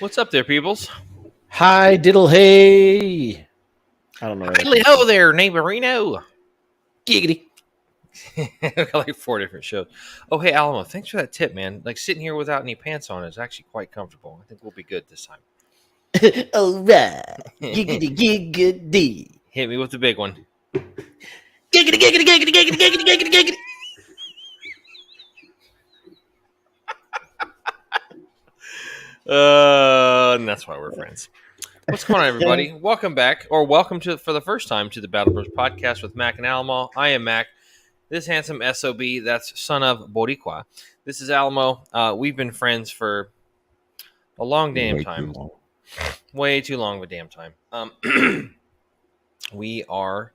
What's up there, peoples? Hi, diddle hey. I don't know. Hello there, neighborino. Giggity. Got like 4 different shows. Oh, hey, Alamo, thanks for that tip, man. Like sitting here without any pants on is actually quite comfortable. I think we'll be good this time. All right. Giggity, giggity. Hit me with the big one. Giggity, giggity, giggity, giggity, giggity, giggity, giggity. And that's why we're friends. What's going on, everybody? Welcome back, or welcome to for the first time to the Battle Bros podcast with Mac and Alamo. I am Mac. This handsome SOB, that's son of Boricua. This is Alamo. We've been friends for a long damn time. Way too long of a damn time. We are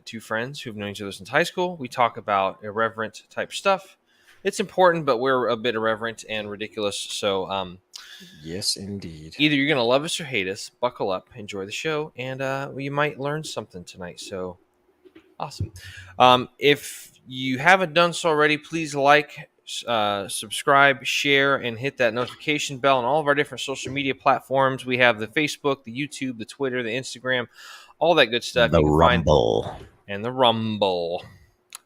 two friends who've known each other since high school. We talk about irreverent type stuff. It's important, but we're a bit irreverent and ridiculous. So, yes, indeed. either you're going to love us or hate us. Buckle up, enjoy the show, and you might learn something tonight. So, awesome. If you haven't done so already, please like, subscribe, share, and hit that notification bell on all of our different social media platforms. We have the Facebook, the YouTube, the Twitter, the Instagram, all that good stuff. The you can Rumble. And the Rumble.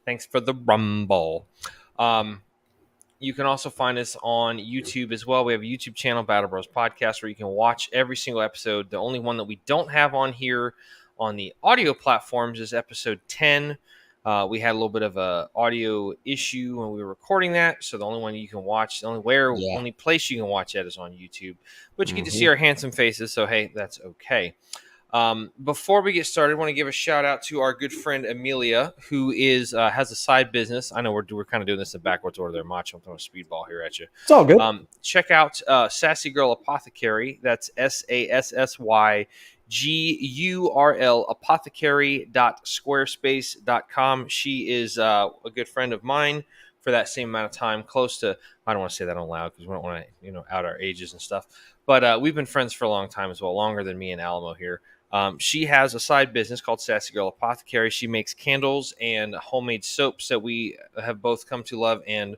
Thanks for the Rumble. You can also find us on YouTube as well. We have a YouTube channel, Battle Bros Podcast, where you can watch every single episode. The only one that we don't have on here on the audio platforms is episode 10. We had a little bit of a audio issue when we were recording that, so the only one you can watch, only place you can watch that is on YouTube. But you get to see our handsome faces, so hey, that's okay. Before we get started, I want to give a shout out to our good friend Amelia, who is has a side business. I know we're kind of doing this in backwards order there, Macho. I'm throwing a speedball here at you. It's all good. Check out Sassy Girl Apothecary. That's SASSYGURL apothecary.squarespace.com. She is a good friend of mine for that same amount of time, close to, I don't want to say that out loud because we don't want to, out our ages and stuff. But we've been friends for a long time as well, longer than me and Alamo here. She has a side business called Sassy Girl Apothecary. She makes candles and homemade soaps that we have both come to love and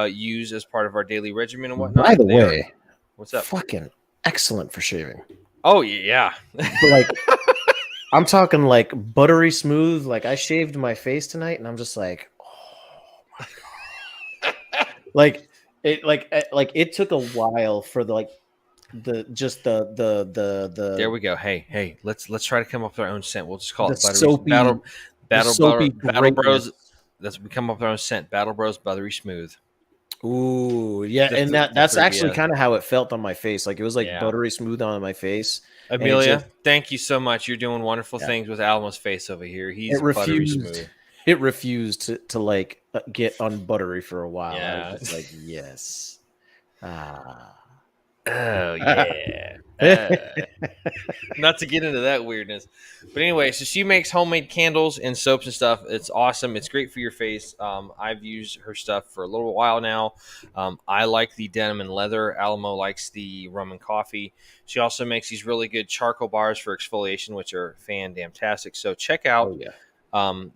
use as part of our daily regimen and whatnot. By the way, what's up? Fucking excellent for shaving. Oh, yeah. Like, I'm talking like buttery smooth. Like, I shaved my face tonight, and I'm just like, oh my god. It took a while for the There we go. Hey, let's try to come up with our own scent. We'll just call it soapy, Battle Bros. That's we come up with our own scent. Battle Bros Buttery Smooth. Ooh, yeah, and that's actually kind of how it felt on my face. Like, it was like buttery smooth on my face. Amelia, thank you so much. You're doing wonderful things with Almo's face over here. He's buttery smooth. It refused to like get unbuttery for a while. Yeah. I was just like, yes. Oh, yeah. Not to get into that weirdness. But anyway, so she makes homemade candles and soaps and stuff. It's awesome. It's great for your face. I've used her stuff for a little while now. I like the denim and leather. Alamo likes the rum and coffee. She also makes these really good charcoal bars for exfoliation, which are fan-damtastic. So check out. Oh, yeah.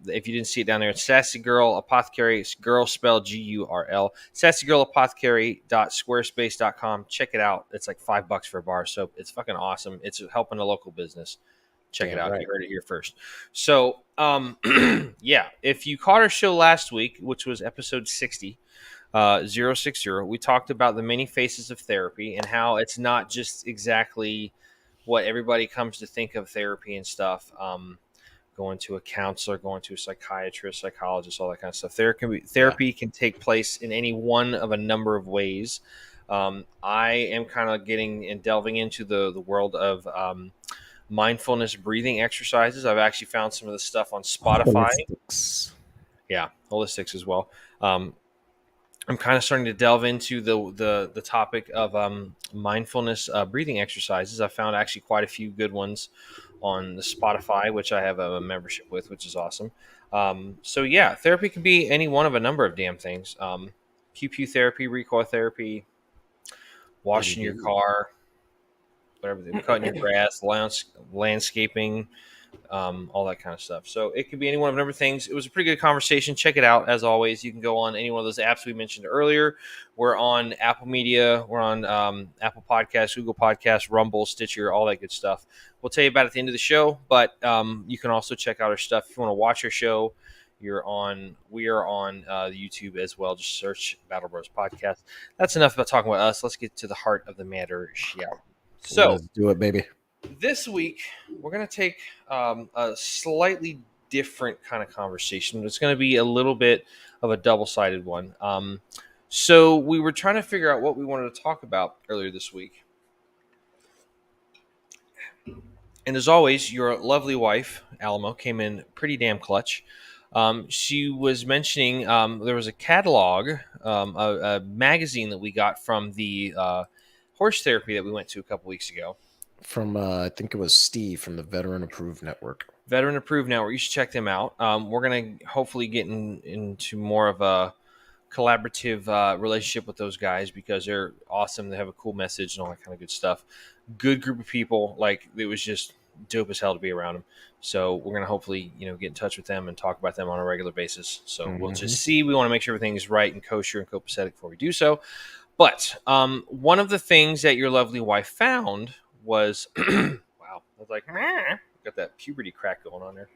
If you didn't see it down there, it's Sassy Girl Apothecary. It's girl spelled GURL. SassyGirlApothecary.squarespace.com. Check it out. It's like $5 for a bar of soap. It's fucking awesome. It's helping a local business. Check it out. Right. You heard it here first. So, yeah, if you caught our show last week, which was episode 60, 060, we talked about the many faces of therapy and how it's not just exactly what everybody comes to think of therapy and stuff. Going to a counselor, going to a psychiatrist, psychologist, all that kind of stuff. Therapy can take place in any one of a number of ways. I am kind of getting and delving into the world of mindfulness breathing exercises. I've actually found some of the stuff on Spotify. Yeah, holistics as well. I'm kind of starting to delve into the topic of mindfulness breathing exercises. I found actually quite a few good ones on the Spotify, which I have a membership with, which is awesome. So yeah, therapy can be any one of a number of damn things. Pew therapy, recoil therapy, washing your car, whatever, cutting your grass, landscaping, all that kind of stuff. So it could be any one of a number of things. It was a pretty good conversation. Check it out. As always, you can go on any one of those apps we mentioned earlier. We're on Apple Media. We're on Apple Podcasts, Google Podcasts, Rumble, Stitcher, all that good stuff. We'll tell you about it at the end of the show, but you can also check out our stuff. If you want to watch our show, we are on the YouTube as well. Just search Battle Bros Podcast. That's enough about talking about us. Let's get to the heart of the matter, shall we? So let's do it, baby. this week we're going to take a slightly different kind of conversation. It's going to be a little bit of a double-sided one. So we were trying to figure out what we wanted to talk about earlier this week. And as always, your lovely wife, Alamo, came in pretty damn clutch. She was mentioning there was a catalog, a magazine that we got from the horse therapy that we went to a couple weeks ago. From I think it was Steve from the Veteran Approved Network. Veteran Approved Network. You should check them out. We're going to hopefully get into more of a collaborative relationship with those guys because they're awesome. They have a cool message and all that kind of good stuff. Good group of people. Like, it was just dope as hell to be around them. So we're going to hopefully, get in touch with them and talk about them on a regular basis. So we'll just see. We want to make sure everything is right and kosher and copacetic before we do so. But one of the things that your lovely wife found was, wow, I was like, got that puberty crack going on there.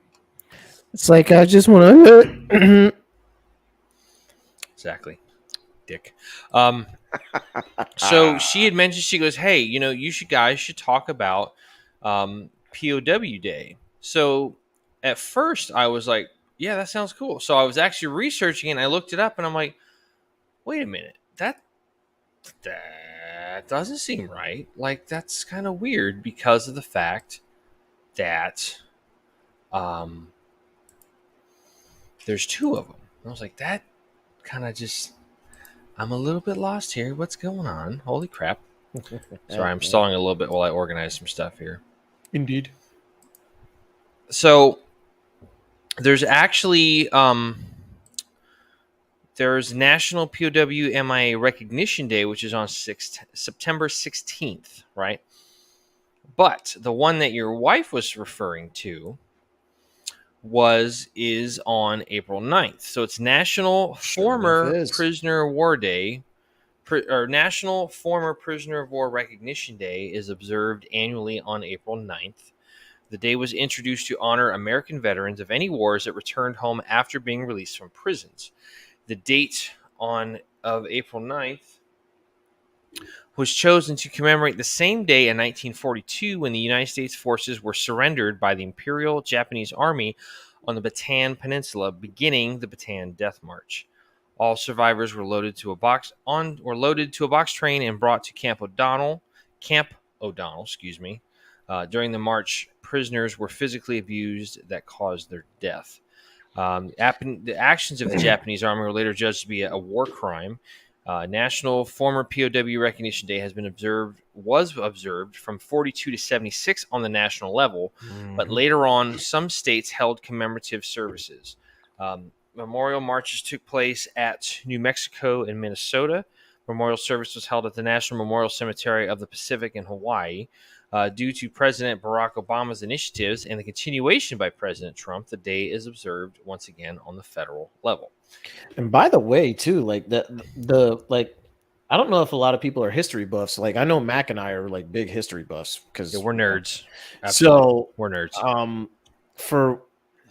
It's like, I just want to. Exactly. Dick. So she had mentioned, she goes, hey, you guys should talk about POW Day. So at first I was like, yeah, that sounds cool. So I was actually researching it and I looked it up and I'm like, wait a minute, that doesn't seem right. Like, that's kind of weird because of the fact that there's two of them. And I was like, that kind of just, I'm a little bit lost here. What's going on? Holy crap. Sorry, I'm stalling a little bit while I organize some stuff here. Indeed. So there's actually there's National POW MIA Recognition Day, which is on September 16th, right? But the one that your wife was referring to is on April 9th. So it's National Former Prisoner of War Day, or National Former Prisoner of War Recognition Day is observed annually on April 9th. The day was introduced to honor American veterans of any wars that returned home after being released from prisons. The date of April 9th was chosen to commemorate the same day in 1942 when the United States forces were surrendered by the Imperial Japanese Army on the Bataan Peninsula, beginning the Bataan Death March. All survivors were loaded to a box train and brought to Camp O'Donnell. During the march, prisoners were physically abused that caused their death. The actions of the Japanese Army were later judged to be a war crime. National Former POW Recognition Day was observed from 42 to 76 on the national level, but later on, some states held commemorative services. Memorial marches took place at New Mexico and Minnesota. Memorial service was held at the National Memorial Cemetery of the Pacific in Hawaii. Due to President Barack Obama's initiatives and the continuation by President Trump, the day is observed once again on the federal level. And by the way, too, like I don't know if a lot of people are history buffs. Like, I know Mac and I are like big history buffs because we're nerds. Absolutely. So we're nerds. For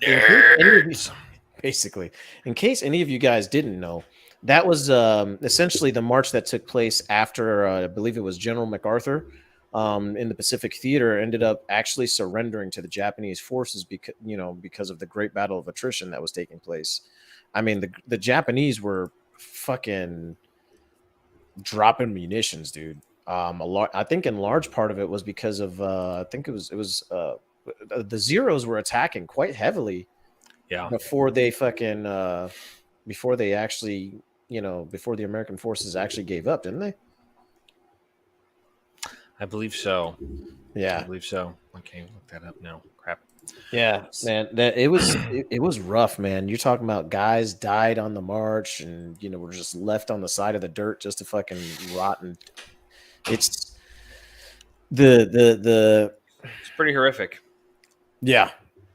nerds, basically, in case any of you guys didn't know, that was essentially the march that took place after I believe it was General MacArthur in the Pacific Theater ended up actually surrendering to the Japanese forces because of the Great Battle of Attrition that was taking place. I mean, the Japanese were fucking dropping munitions, dude. I think in large part of it was because of I think it was the Zeros were attacking quite heavily. Yeah. Before they actually, before the American forces actually gave up, didn't they? I believe so. Yeah, I believe so. Okay, look that up now. Crap. Yeah, man, it was rough, man. You're talking about guys died on the march, and were just left on the side of the dirt just to fucking rot. And it's it's pretty horrific. Yeah,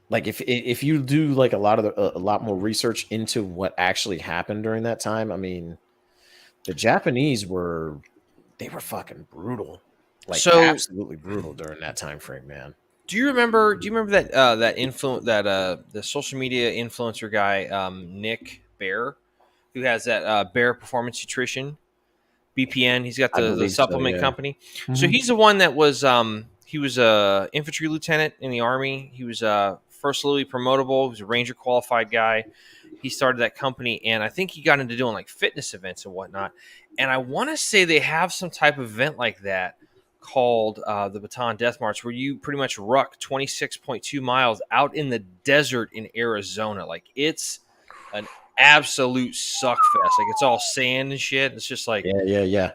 like if you do like a lot more research into what actually happened during that time, I mean, the Japanese were they were fucking brutal, like So absolutely brutal during that time frame, man. do you remember that the social media influencer guy, Nick Bear, who has that Bear Performance Nutrition BPN? He's got I the believe so. supplement Yeah. company. So Mhm. he's the one that was he was a infantry lieutenant in the army. He was first Louis promotable. He was a ranger qualified guy. He started that company, and I think he got into doing like fitness events and whatnot. And I want to say they have some type of event like that called the Bataan Death March, where you pretty much ruck 26.2 miles out in the desert in Arizona. Like it's an absolute suck fest. Like it's all sand and shit. It's just like Yeah, yeah, yeah.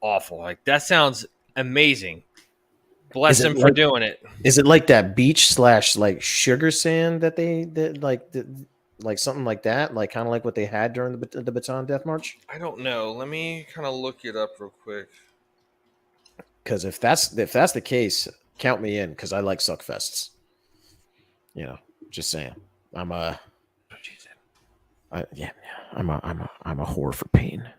awful. Like that sounds amazing. Is Bless it him for like doing it. is it like that beach slash like sugar sand that like something like that, like kind of like what they had during the Bataan Death March? I don't know. Let me kind of look it up real quick. Because if that's the case, count me in because I like suck fests. You know, just saying. I'm a yeah, I'm a whore for pain.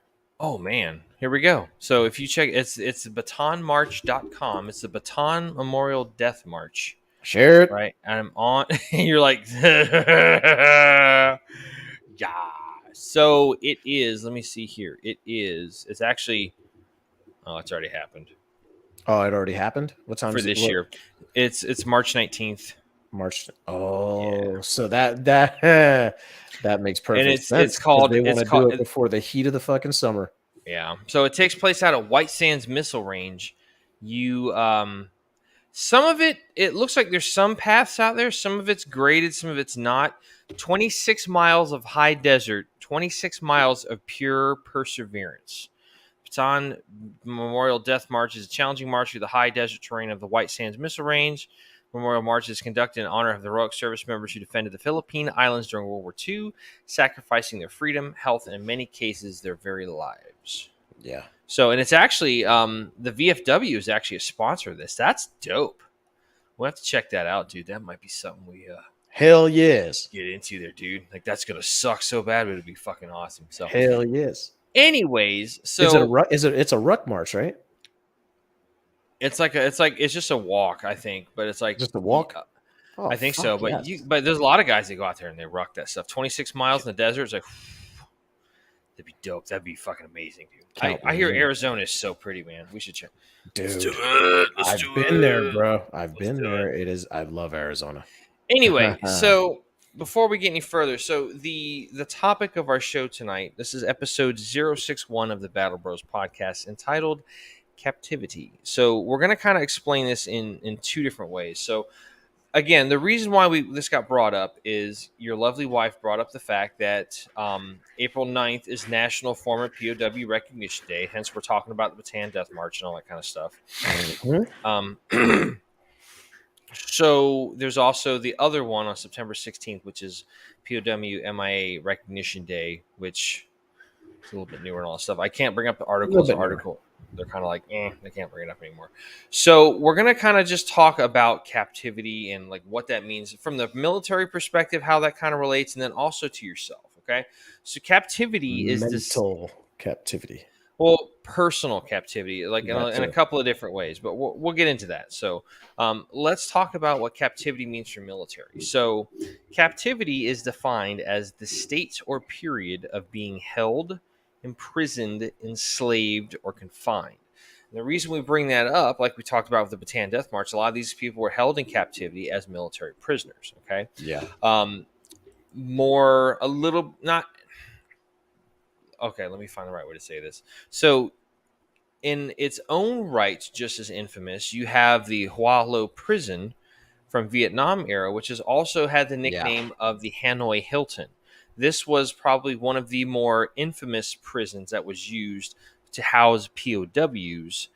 Oh man, here we go. So if you check, it's batonmarch.com. It's the Bataan Memorial Death March, Share it. right? And I'm on. You're like, yeah. So it is. Let me see here. It is. It's actually. Oh, it's already happened Oh, it already happened. What time for is it? this What year. It's March 19th. March? Yeah, Oh, so that that makes and perfect it's sense because called they want it's to do called it before the heat of the fucking summer. yeah. So it takes place out of White Sands Missile Range. You some of it looks like there's some paths out there. Some of it's graded, some of it's not. 26 miles of high desert, 26 miles of pure perseverance. Bataan Memorial Death March is a challenging march through the high desert terrain of the White Sands Missile Range. Memorial March is conducted in honor of the heroic service members who defended the Philippine Islands during World War II, sacrificing their freedom, health, and in many cases, their very lives. Yeah. So, and it's actually the VFW is actually a sponsor of this. That's dope. We'll have to check that out, dude. That might be something we Hell yes. get into there, dude. Like that's gonna suck so bad, but it'd be fucking awesome. So, Hell yes. anyways, Is it a so ruck? It's a ruck march, right? it's just a walk, I think, but it's like Just a walk. Oh I think so. fuck But yes. there's a lot of guys that go out there and they rock that stuff. 26 miles in the desert is like that'd be dope. That'd be fucking amazing, dude. Count I me hear in, Arizona is so pretty, man. We should check. Let's do dude. it. Let's do I've been there, it. bro. I've Let's been do it. there. It is. I love Arizona. Anyway, so before we get any further, so the topic of our show tonight, this is episode 061 of the Battle Bros podcast entitled Captivity. So we're going to kind of explain this in two different ways. So again, the reason why this got brought up is your lovely wife brought up the fact that April 9th is National Former POW Recognition Day. Hence, we're talking about the Bataan Death March and all that kind of stuff. Mhm. Um, So there's also the other one on September 16th, which is POW MIA Recognition Day, which is a little bit newer and all that stuff. I can't bring up the A little articles. The bit newer. article, they're kind of like, they can't bring it up anymore. So we're gonna kind of just talk about captivity and like what that means from the military perspective, how that kind of relates, and then also to yourself. Okay, so captivity is this Mental captivity. well, personal captivity, like That in a too. couple of different ways, but we'll get into that. So, let's talk about what captivity means for military. So, captivity is defined as the state or period of being held, imprisoned, enslaved, or confined. And the reason we bring that up, like we talked about with the Bataan Death March, a lot of these people were held in captivity as military prisoners. Okay, Yeah. um, more a little not okay. Let me find the right way to say this. So in its own right, just as infamous, you have the Hoa Lo prison from Vietnam era, which has also had the Yeah. nickname of the Hanoi Hilton. This was probably one of the more infamous prisons that was used to house POWs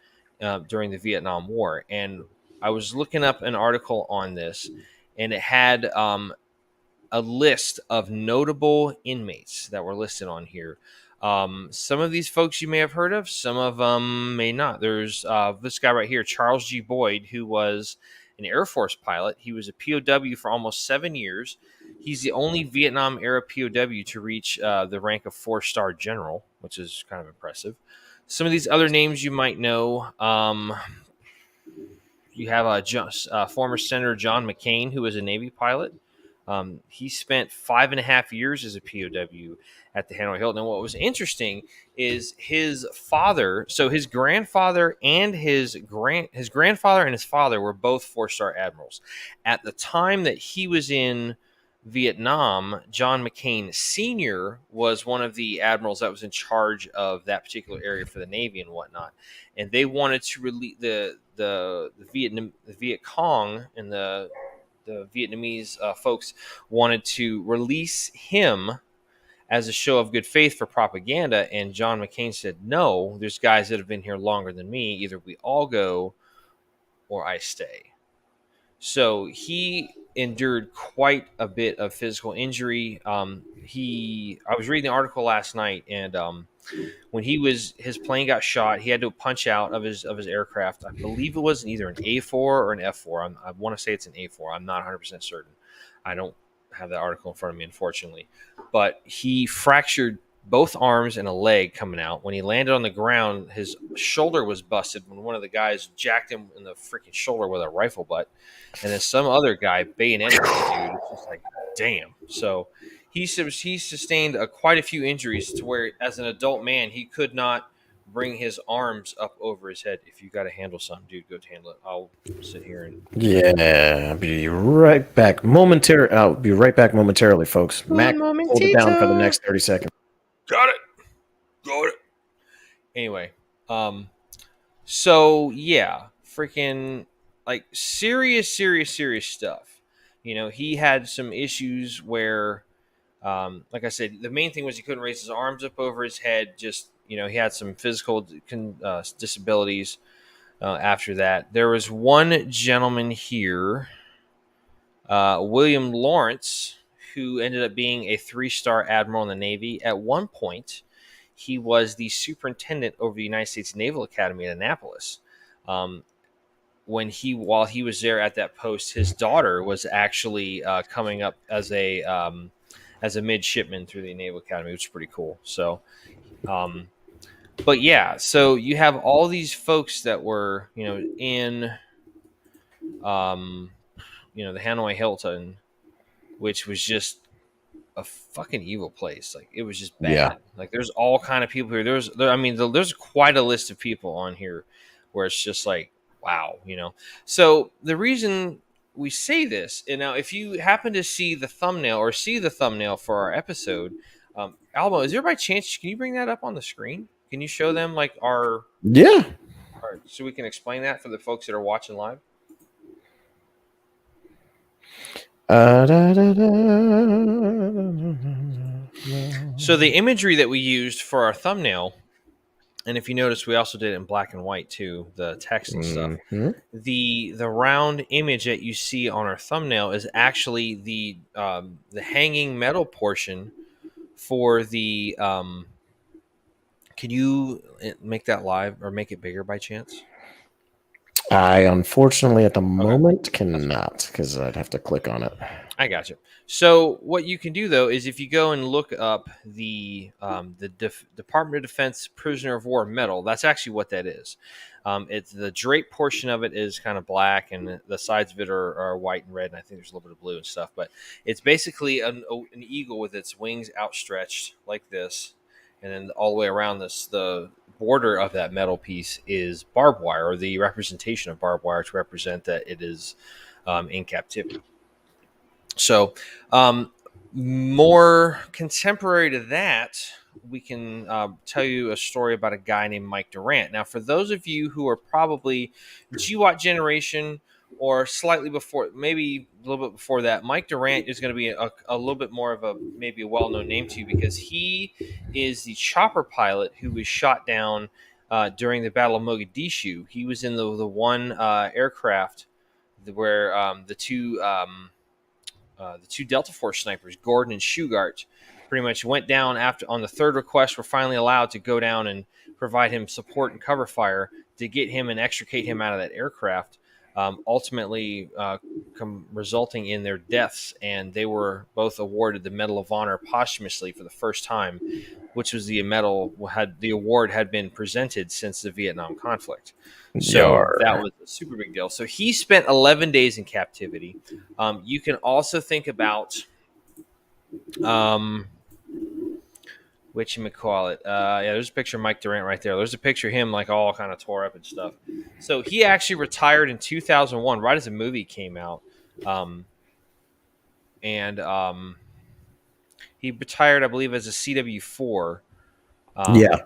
during the Vietnam War. And I was looking up an article on this, and it had a list of notable inmates that were listed on here. Some of these folks you may have heard of, some of them may not. There's this guy right here, Charles G. Boyd, who was an Air Force pilot. He was a POW for almost 7 years. He's the only Vietnam era POW to reach the rank of 4-star general, which is kind of impressive. Some of these other names you might know. You have former Senator John McCain, who was a Navy pilot. He spent 5.5 years as a POW at the Hanoi Hilton. And what was interesting is his father. So his grandfather and his grandfather and his father were both 4-star admirals. At the time that he was in Vietnam, John McCain Sr. was one of the admirals that was in charge of that particular area for the Navy and whatnot. And they wanted to release the Viet Cong and the Vietnamese folks wanted to release him as a show of good faith for propaganda. And John McCain said, no, there's guys that have been here longer than me. Either we all go or I stay. So he endured quite a bit of physical injury. I was reading the article last night, and when his plane got shot, he had to punch out of his aircraft. I believe it was either an A4 or an F4. I want to say it's an A4. I'm not 100% certain. I don't have that article in front of me, unfortunately. But he fractured both arms and a leg coming out. When he landed on the ground, his shoulder was busted when one of the guys jacked him in the freaking shoulder with a rifle butt. And then some other guy bayoneted this dude. It's just like, damn. So he sustained quite a few injuries to where, as an adult man, he could not bring his arms up over his head. If you got to handle something, dude, go handle it. I'll sit here and I'll be right back momentarily, folks. Mac, hold it down for the next 30 seconds. Got it. Anyway, so yeah, freaking like serious stuff. He had some issues where, like I said, the main thing was he couldn't raise his arms up over his head. Just, he had some physical disabilities. After that, there was one gentleman here, William Lawrence, who ended up being a 3-star admiral in the Navy. At one point, he was the superintendent over the United States Naval Academy at Annapolis. While he was there at that post, his daughter was actually coming up as a midshipman through the Naval Academy, which is pretty cool. So, but yeah, so you have all these folks that were, in, the Hanoi Hilton, which was just a fucking evil place. Like, it was just bad. Yeah. Like, there's all kind of people here. There's quite a list of people on here where it's just like, wow, So the reason we say this, and now if you happen to see the thumbnail for our episode, Almo, is there by chance, can you bring that up on the screen? Can you show them like so we can explain that for the folks that are watching live? So the imagery that we used for our thumbnail, and if you notice, we also did it in black and white too, the text and stuff. The round image that you see on our thumbnail is actually the hanging metal portion for the. Can you make that live or make it bigger by chance? I unfortunately at the moment cannot, because I'd have to click on it. I got you. So what you can do though is if you go and look up the Department of Defense Prisoner of War medal, that's actually what that is. It's the drape portion of it is kind of black, and the sides of it are white and red, and I think there's a little bit of blue and stuff. But it's basically an eagle with its wings outstretched like this, and then all the way around the border of that metal piece is barbed wire, or the representation of barbed wire to represent that it is in captivity. So, more contemporary to that, we can tell you a story about a guy named Mike Durant. Now, for those of you who are probably GWAT generation or slightly before, maybe a little bit before that, Mike Durant is going to be a little bit more of maybe a well-known name to you, because he is the chopper pilot who was shot down during the Battle of Mogadishu. He was in the one aircraft where the two Delta Force snipers, Gordon and Shugart, pretty much went down on the third request. Were finally allowed to go down and provide him support and cover fire to get him and extricate him out of that aircraft. ultimately resulting in their deaths. And they were both awarded the Medal of Honor posthumously for the first time, which was the award had been presented since the Vietnam conflict. So that Yar. was a super big deal. So he spent 11 days in captivity. You can also think about um, which you call it. Yeah, there's a picture of Mike Durant right there. There's a picture of him like all kind of tore up and stuff. So he actually retired in 2001, right as the movie came out, um, and he retired, I believe, as a CW4. Um, Yeah.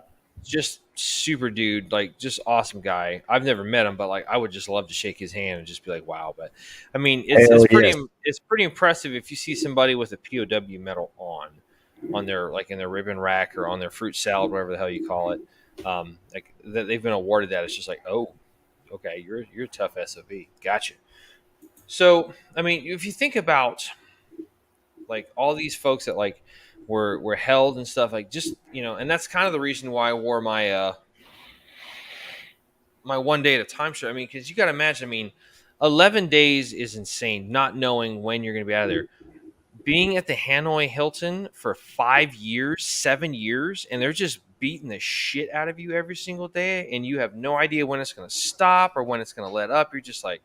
just super dude, like just awesome guy. I've never met him, but like I would just love to shake his hand and just be like, wow. But I mean, Hell yes. it's pretty impressive if you see somebody with a POW medal on their like in their ribbon rack or on their fruit salad, whatever the hell you call it. Like that they've been awarded that. It's just like, oh, okay, you're a tough SOB. Gotcha. So I mean, if you think about like all these folks that like were held and stuff, like just and that's kind of the reason why I wore my 1 day at a time shirt. I mean, because you got to imagine. I mean, 11 days is insane. Not knowing when you're going to be out of there. Being at the Hanoi Hilton for 5 years, 7 years, and they're just beating the shit out of you every single day, and you have no idea when it's going to stop or when it's going to let up. You're just like,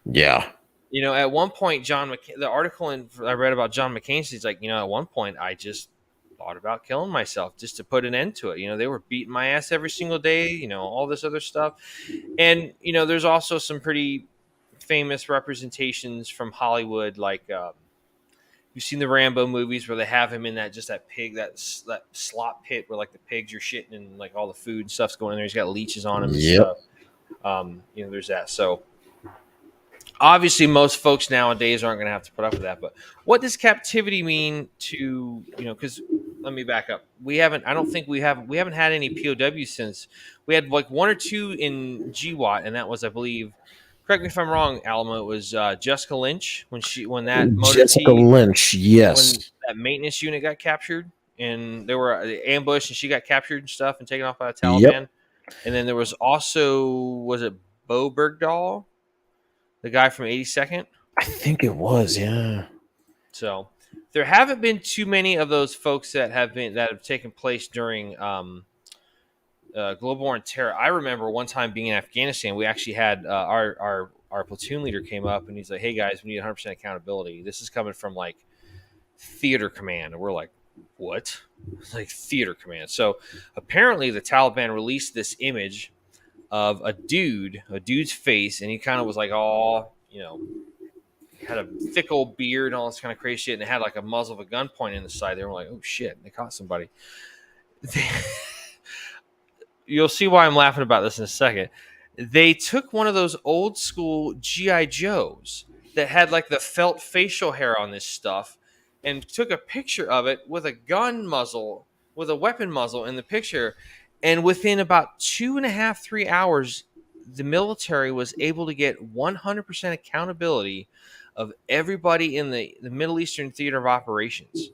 Yeah. at one point, the article I read about John McCain, he's like, at one point, I just thought about killing myself just to put an end to it. They were beating my ass every single day, all this other stuff. And, there's also some pretty famous representations from Hollywood, like, you've seen the Rambo movies where they have him in that slop pit where like the pigs are shitting and like all the food and stuff's going in there. He's got leeches on him and Yep. stuff. There's that. So obviously most folks nowadays aren't going to have to put up with that. But what does captivity mean to because let me back up. I don't think we haven't had any POWs since we had like one or two in GWAT, and that was, I believe, correct me if I'm wrong, Alamo, it was Jessica Lynch when that motor Jessica T Lynch. when Yes. that maintenance unit got captured and they were ambushed and she got captured and stuff and taken off by the Yep. Taliban. And then there was also, was it Bo Bergdahl, the guy from 82nd? I think it was. Yeah. So there haven't been too many of those folks that have taken place during global war and terror. I remember one time being in Afghanistan, we actually had our platoon leader came up and he's like, "Hey guys, we need 100% accountability. This is coming from like theater command," and we're like, "What?" It's like theater command. So apparently, the Taliban released this image of a dude's face, and he kind of was like, "Oh, had a thick old beard and all this kind of crazy shit, and it had like a muzzle of a gun pointing in the side." They were like, "Oh shit, they caught somebody." You'll see why I'm laughing about this in a second. They took one of those old school GI Joes that had like the felt facial hair on this stuff, and took a picture of it with a gun muzzle, with a weapon muzzle in the picture, and within about 2.5 3 hours, the military was able to get 100% accountability of everybody in the Middle Eastern theater of operations.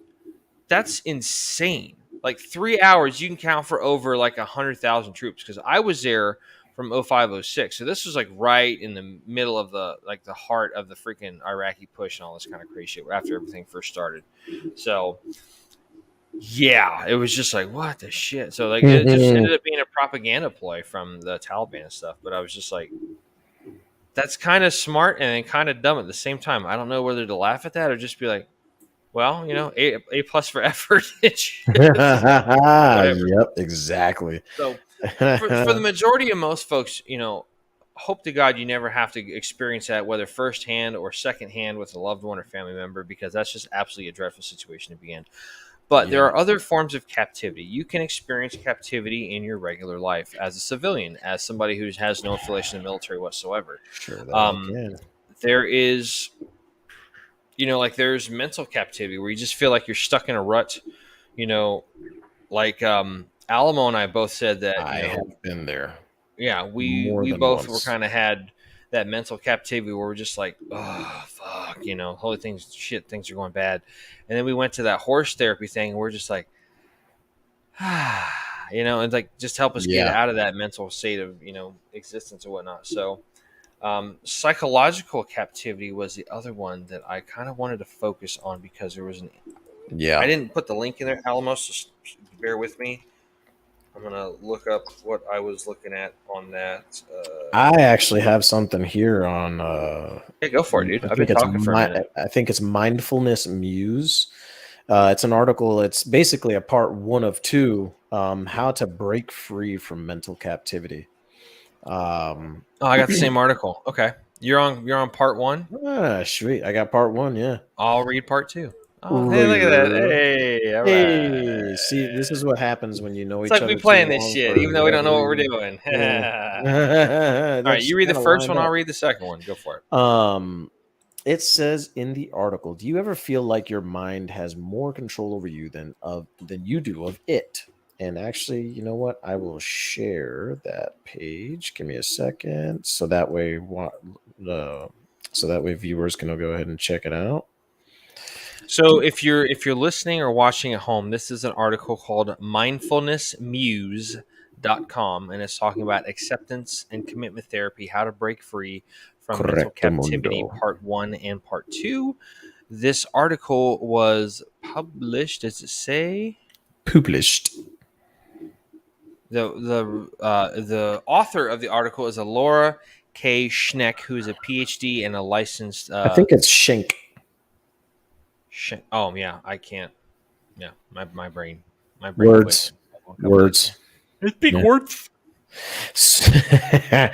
That's insane. Like 3 hours, you can count for over like 100,000 troops. Because I was there from 0506, so this was like right in the middle of the heart of the freaking Iraqi push and all this kind of crazy shit after everything first started. So yeah, it was just like, what the shit. So like it just ended up being a propaganda ploy from the Taliban and stuff. But I was just like, that's kind of smart and kind of dumb at the same time. I don't know whether to laugh at that or just be like, well, a plus for effort. It's just whatever. Yep. Exactly. So for the majority of most folks, hope to God you never have to experience that, whether firsthand or secondhand with a loved one or family member, because that's just absolutely a dreadful situation to be in. But there Yeah. are other forms of captivity. You can experience captivity in your regular life as a civilian, as somebody who has no affiliation in the military whatsoever. Sure that I Um, can. there is, like there's mental captivity where you just feel like you're stuck in a rut. You know, like Alamo and I both said that. I have been there Yeah, we more we than both were once. kind of had that mental captivity where we're just like, oh fuck, holy things are going bad, and then we went to that horse therapy thing, and we're just like, and like just help us get Yeah. out of that mental state of existence or whatnot. So Psychological captivity was the other one that I kind of wanted to focus on because there was an. I Yeah. didn't put the link in there, Alamos. Just bear with me. I'm gonna look up what I was looking at on that. I actually have something here on Yeah, go for it, dude. I I've been think it's talking for a minute. I think it's Mindfulness Muse. It's an article. It's basically a part one of two. How to break free from mental captivity. Um, Oh, I got the same article. Okay, you're on part one. Sweet. I got part one. Yeah. I'll read part two. Oh, hey, look at that. Reader. Hey, all right. Hey, see, this is what happens when you know It's each like we other too playing this long shit, for even though we don't whatever know what we're reason. doing. Yeah. All right, That's you read the kind of first lined one. I'll up. read the second one. Go for it. Um, it says in the article, do you ever feel like your mind has more control over you than you do of it? And actually, you know what? I will share that page. Give me a second, so that way, uh, so that way viewers can go ahead and check it out. So if you're listening or watching at home, this is an article called mindfulnessmuse.com, and it's talking about acceptance and commitment therapy, how to break free from mental Correcto captivity, mundo. part 1 and part 2. This article was published, does it say? Published. The author of the article is a Laura K. Schneck, who is a PhD and a licensed I think it's Schenk. oh yeah, I can't. Yeah, my brain quit. Words. A couple days ago. Words. I speak Yeah. words.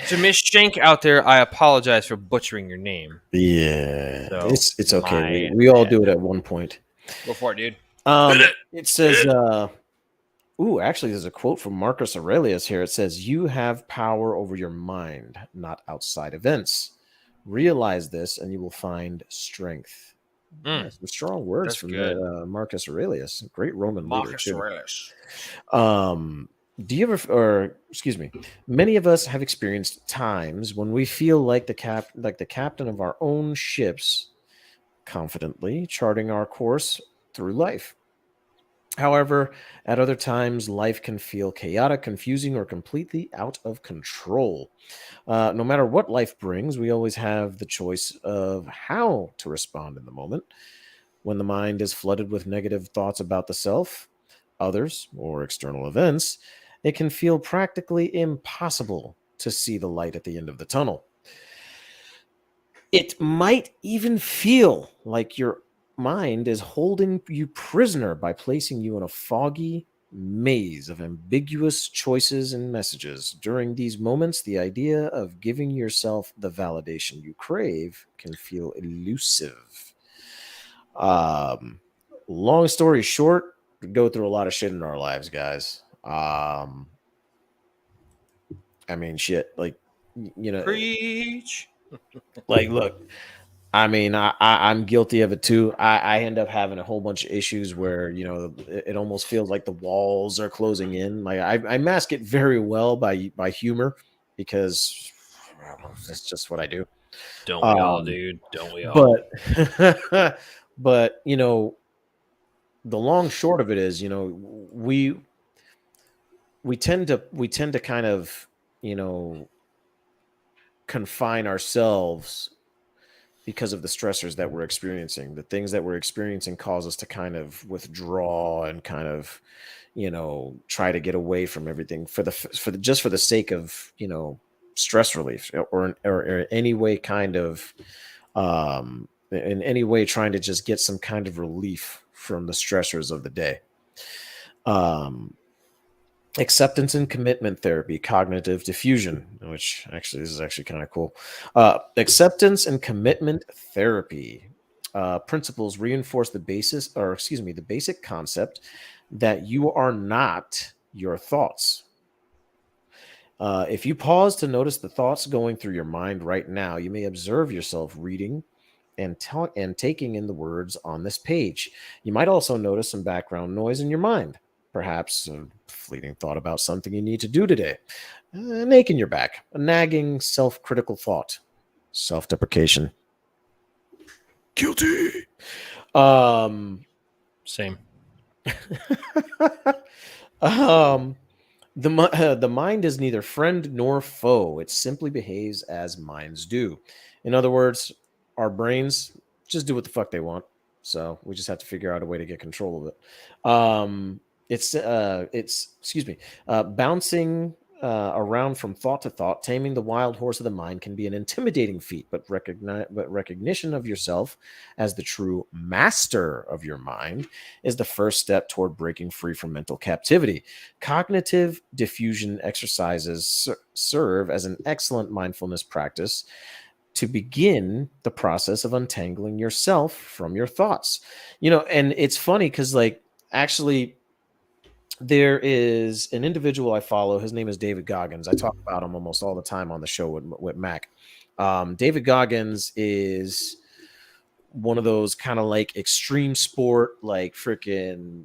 To Miss Shank out there, I apologize for butchering your name. Yeah, So it's okay. my We all bad. do it at one point. Go for it, dude. It says ooh, actually there's a quote from Marcus Aurelius here. It says, "You have power over your mind, not outside events. Realize this and you will find strength." Yeah, some strong words That's from good. Marcus Aurelius, great Roman leader Marcus too. Aurelius. Do you ever, or excuse me, many of us have experienced times when we feel like the captain of our own ships, confidently charting our course through life. However, at other times, life can feel chaotic, confusing, or completely out of control. No matter what life brings, we always have the choice of how to respond in the moment. When the mind is flooded with negative thoughts about the self, others, or external events, it can feel practically impossible to see the light at the end of the tunnel. It might even feel like your mind is holding you prisoner by placing you in a foggy maze of ambiguous choices and messages. During these moments, the idea of giving yourself the validation you crave can feel elusive. Um, Long story short, we go through a lot of shit in our lives, guys. I mean, shit, like, Preach. like, look, I mean, I'm guilty of it too. I end up having a whole bunch of issues where it almost feels like the walls are closing in. Like I mask it very well by humor because well, that's just what I do. Don't we all, Um, dude? Don't we all? but but the long short of it is, we tend to kind of confine ourselves because of the stressors that we're experiencing. The things that we're experiencing cause us to kind of withdraw and kind of try to get away from everything just for the sake of stress relief, or any way kind of in any way trying to just get some kind of relief from the stressors of the day. um Acceptance and commitment therapy, cognitive diffusion, which actually this is actually kind of cool. Acceptance and commitment therapy principles reinforce the basic concept that you are not your thoughts. If you pause to notice the thoughts going through your mind right now, you may observe yourself reading and taking in the words on this page. You might also notice some background noise in your mind, perhaps a fleeting thought about something you need to do today, an ache in your back, a nagging self-critical thought, self-deprecation. Guilty. Um, Same. um, The mind is neither friend nor foe. It simply behaves as minds do. In other words, our brains just do what the fuck they want. So we just have to figure out a way to get control of it. It's excuse me, bouncing around from thought to thought, taming the wild horse of the mind can be an intimidating feat, but recognition of yourself as the true master of your mind is the first step toward breaking free from mental captivity. Cognitive diffusion exercises serve as an excellent mindfulness practice to begin the process of untangling yourself from your thoughts. And it's funny because, like, actually, there is an individual I follow. His name is David Goggins. I talk about him almost all the time on the show with Mac. David Goggins is one of those kind of like extreme sport, like freaking,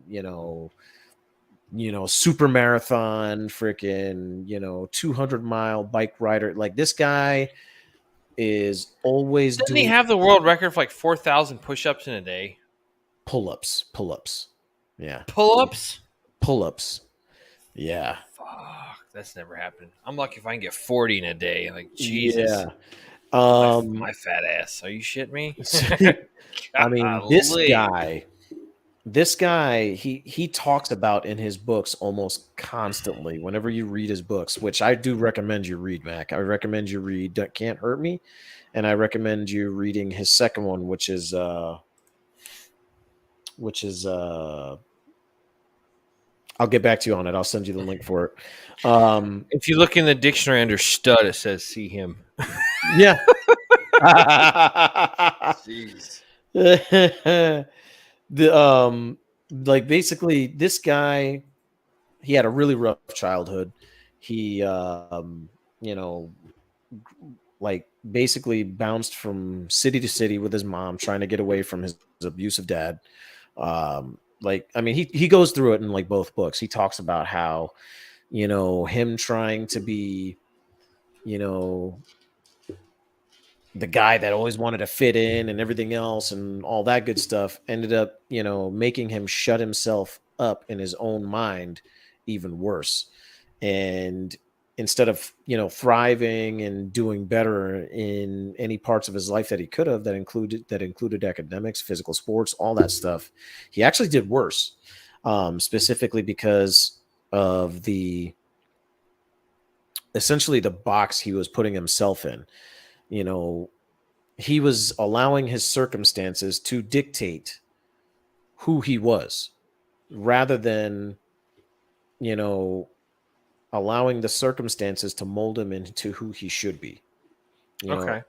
super marathon, freaking, 200-mile bike rider. Like, this guy is always Didn't he doing have the world record for like 4,000 push-ups in a day? pull-ups. Yeah. Pull-ups? Pull-ups. Yeah. Fuck, that's never happened. I'm lucky if I can get 40 in a day. Like, Jesus. Yeah. My, Um, my fat ass. Are you shitting me? I mean, Golly. this guy, he talks about in his books almost constantly whenever you read his books, which I do recommend you read, Mac. I recommend you read Can't Hurt Me, and I recommend you reading his second one, which is I'll get back to you on it. I'll send you the link for it. If you look in the dictionary under stud, it says see him. Yeah. Jeez. the like, basically, this guy, he had a really rough childhood. He you know like, basically bounced from city to city with his mom, trying to get away from his abusive dad. Like, I mean, he goes through it in like both books. He talks about how, him trying to be, you know the guy that always wanted to fit in and everything else and all that good stuff ended up, making him shut himself up in his own mind even worse. And instead of, thriving and doing better in any parts of his life that he could have, that included academics, physical sports, all that stuff, he actually did worse. Specifically because of the essentially the box he was putting himself in. You know, he was allowing his circumstances to dictate who he was, rather than, you know, allowing the circumstances to mold him into who he should be. You know, Okay.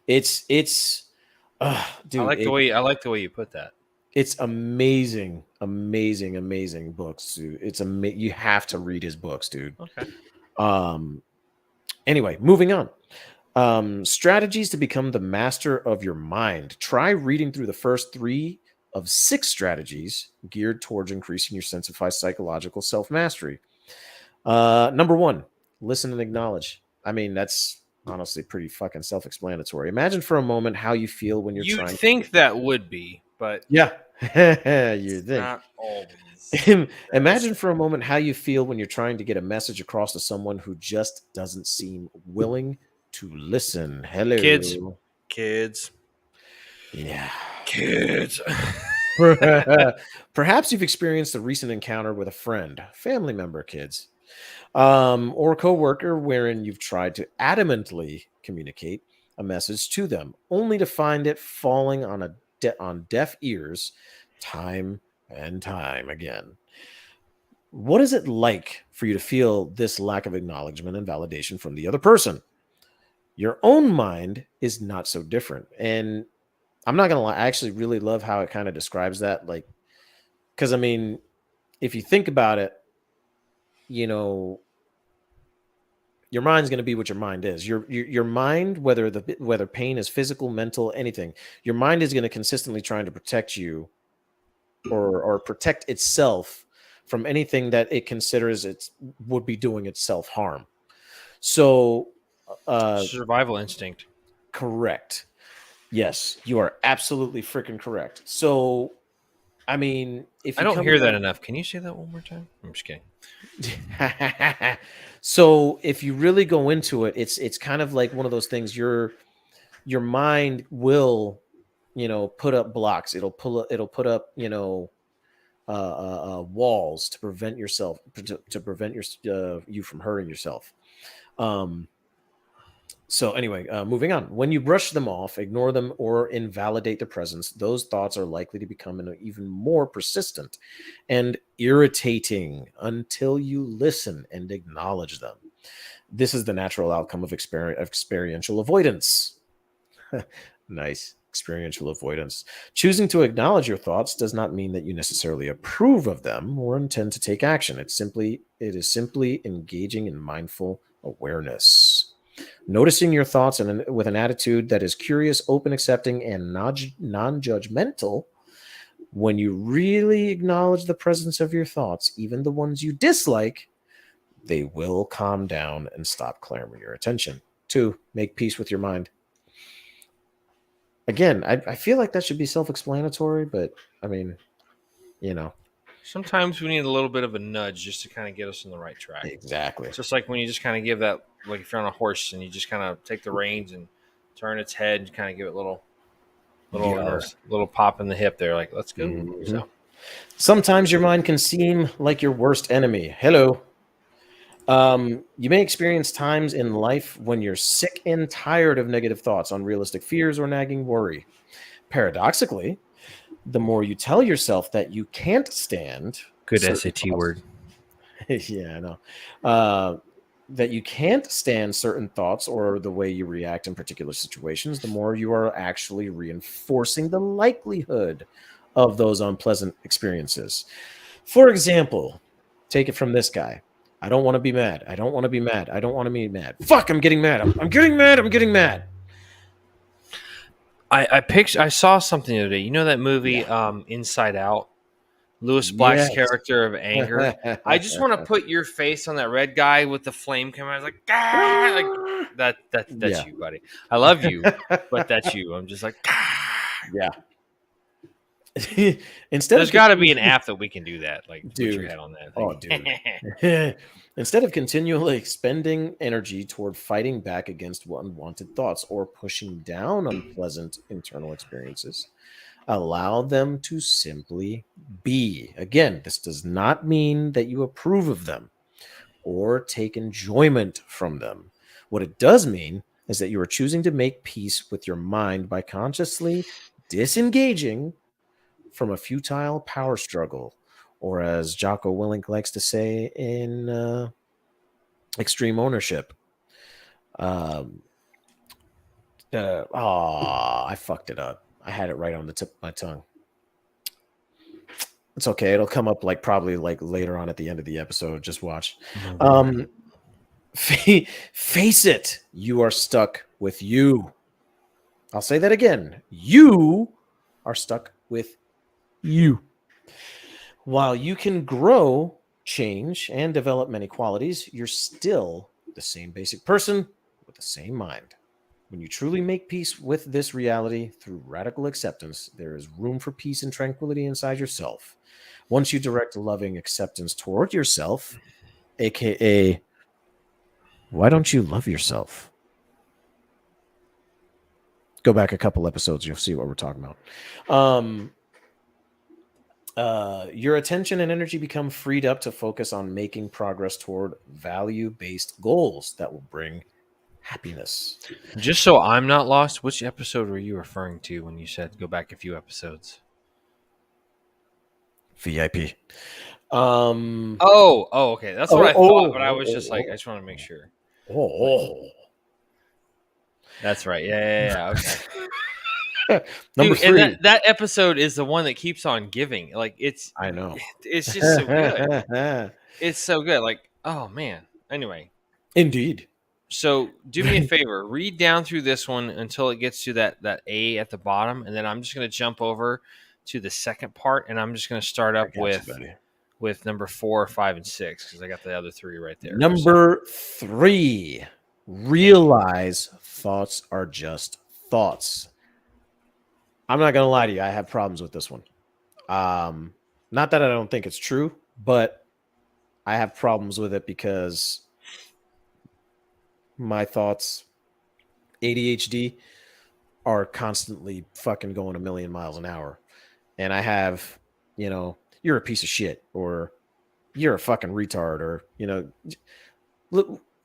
it's dude, I like the way you put that. it's amazing, amazing, amazing books, dude. You have to read his books, dude. Okay. Um anyway, moving on. Strategies to become the master of your mind. Try reading through the first 3 of 6 strategies geared towards increasing your sense of psychological self mastery. Number 1, listen and acknowledge. I mean, that's honestly pretty fucking self explanatory. Imagine for a moment how you feel when you're You'd trying. think that would be, but Yeah, you it's think. not always the Imagine best. for a moment how you feel when you're trying to get a message across to someone who just doesn't seem willing to listen. Kids, Hello. kids, Yeah. kids. Perhaps you've experienced a recent encounter with a friend, family member, kids, or a coworker wherein you've tried to adamantly communicate a message to them, only to find it falling on deaf ears time and time again. What is it like for you to feel this lack of acknowledgement and validation from the other person? Your own mind is not so different. And I'm not gonna lie, I actually really love how it kind of describes that. Like, because I mean, if you think about it, you know, your mind's going to be what your mind is. Your mind, whether pain is physical, mental, anything, your mind is going to consistently trying to protect you, or protect itself from anything that it considers it would be doing itself harm. So, uh, Survival instinct. correct. Yes, you are absolutely freaking correct. So, I mean, if I you don't come hear that down, enough. Can you say that one more time? I'm just kidding. so if you really go into it, it's kind of like one of those things. Your mind will, put up blocks. It'll put up, walls to prevent yourself to prevent you from hurting yourself. Um, So anyway, moving on. When you brush them off, ignore them, or invalidate their presence, those thoughts are likely to become even more persistent and irritating until you listen and acknowledge them. This is the natural outcome of experiential avoidance. Nice. Experiential avoidance. Choosing to acknowledge your thoughts does not mean that you necessarily approve of them or intend to take action. It is simply engaging in mindful awareness. Noticing your thoughts with an attitude that is curious, open, accepting, and non judgmental. When you really acknowledge the presence of your thoughts, even the ones you dislike, they will calm down and stop clamoring your attention. 2, make peace with your mind. Again, I feel like that should be self explanatory, but I mean, you know, Sometimes we need a little bit of a nudge just to kind of get us on the right track. exactly. It's just like when you just kind of give that, like if you're on a horse and you just kind of take the reins and turn its head and kind of give it Yar. little pop in the hip there, like let's go. Mhm. So Sometimes your mind can seem like your worst enemy. Hello. You may experience times in life when you're sick and tired of negative thoughts, unrealistic fears, or nagging worry. Paradoxically, the more you tell yourself that you can't stand good certain SAT thoughts, word. yeah, I know, uh, that you can't stand certain thoughts or the way you react in particular situations, the more you are actually reinforcing the likelihood of those unpleasant experiences. For example, take it from this guy. I don't want to be mad. I don't want to be mad. I don't want to be mad. Fuck, I'm getting mad. I'm getting mad. I'm getting mad. I saw something the other day. You know that movie Yeah. Inside Out? Lewis Black's Yes. character of anger. I just want to put your face on that red guy with the flame coming out. I was like, ah! Like that's Yeah. you, buddy. I love you, but that's you. I'm just like, ah! Yeah. Instead of There's got to be an app that we can do that. Like, put your dude. head on that Oh, thing. dude. Instead of continually expending energy toward fighting back against unwanted thoughts or pushing down unpleasant internal experiences, allow them to simply be. Again, this does not mean that you approve of them or take enjoyment from them. What it does mean is that you are choosing to make peace with your mind by consciously disengaging from a futile power struggle, or as Jocko Willink likes to say in Extreme Ownership. Um, I fucked it up. I had it right on the tip of my tongue. It's okay. It'll come up like probably like later on at the end of the episode. Just watch. Um, face it. You are stuck with you. I'll say that again. You are stuck with you. While you can grow, change, and develop many qualities, you're still the same basic person with the same mind. When you truly make peace with this reality through radical acceptance, there is room for peace and tranquility inside yourself. Once you direct loving acceptance toward yourself, aka, why don't you love yourself? Go back a couple episodes, you'll see what we're talking about. Your attention and energy become freed up to focus on making progress toward value-based goals that will bring happiness. Just so I'm not lost, which episode were you referring to when you said go back a few episodes? VIP. Um. Oh, okay. That's what Oh. I thought, Oh. but I was just like, I Oh. just want to make sure. Like, Oh. that's right. Yeah. Okay. Oh. Number Dude, and three. that episode is the one that keeps on giving. Like I know. it's just so good. It's so good. Like, oh man. Anyway, Indeed. so do me a favor, read down through this one until it gets to that A at the bottom, and then I'm just gonna jump over to the second part, and I'm just gonna start I up got you, buddy. with number 4, 5, and 6 because I got the other three right there. So Number three. Realize thoughts are just thoughts. I'm not gonna lie to you. I have problems with this one. Not that I don't think it's true, but I have problems with it because my thoughts, ADHD, are constantly fucking going a million miles an hour. And I have, you're a piece of shit, or you're a fucking retard, or,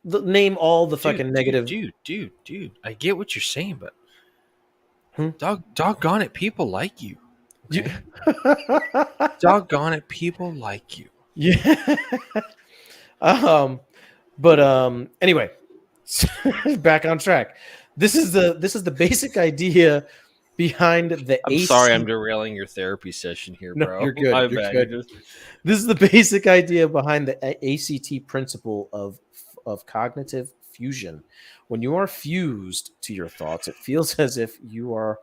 name all the Dude, fucking dude, negative. dude, dude, dude. I get what you're saying, but Hmm? doggone it, people like you. You- Okay? Doggone it, people like you. yeah. um, but anyway, back on track. This is the basic idea behind the I'm sorry I'm AC. derailing your therapy session here, No, bro. you're good. My You're bad. You're good. just This is the basic idea behind the ACT principle of cognitive fusion. When you are fused to your thoughts, it feels as if you are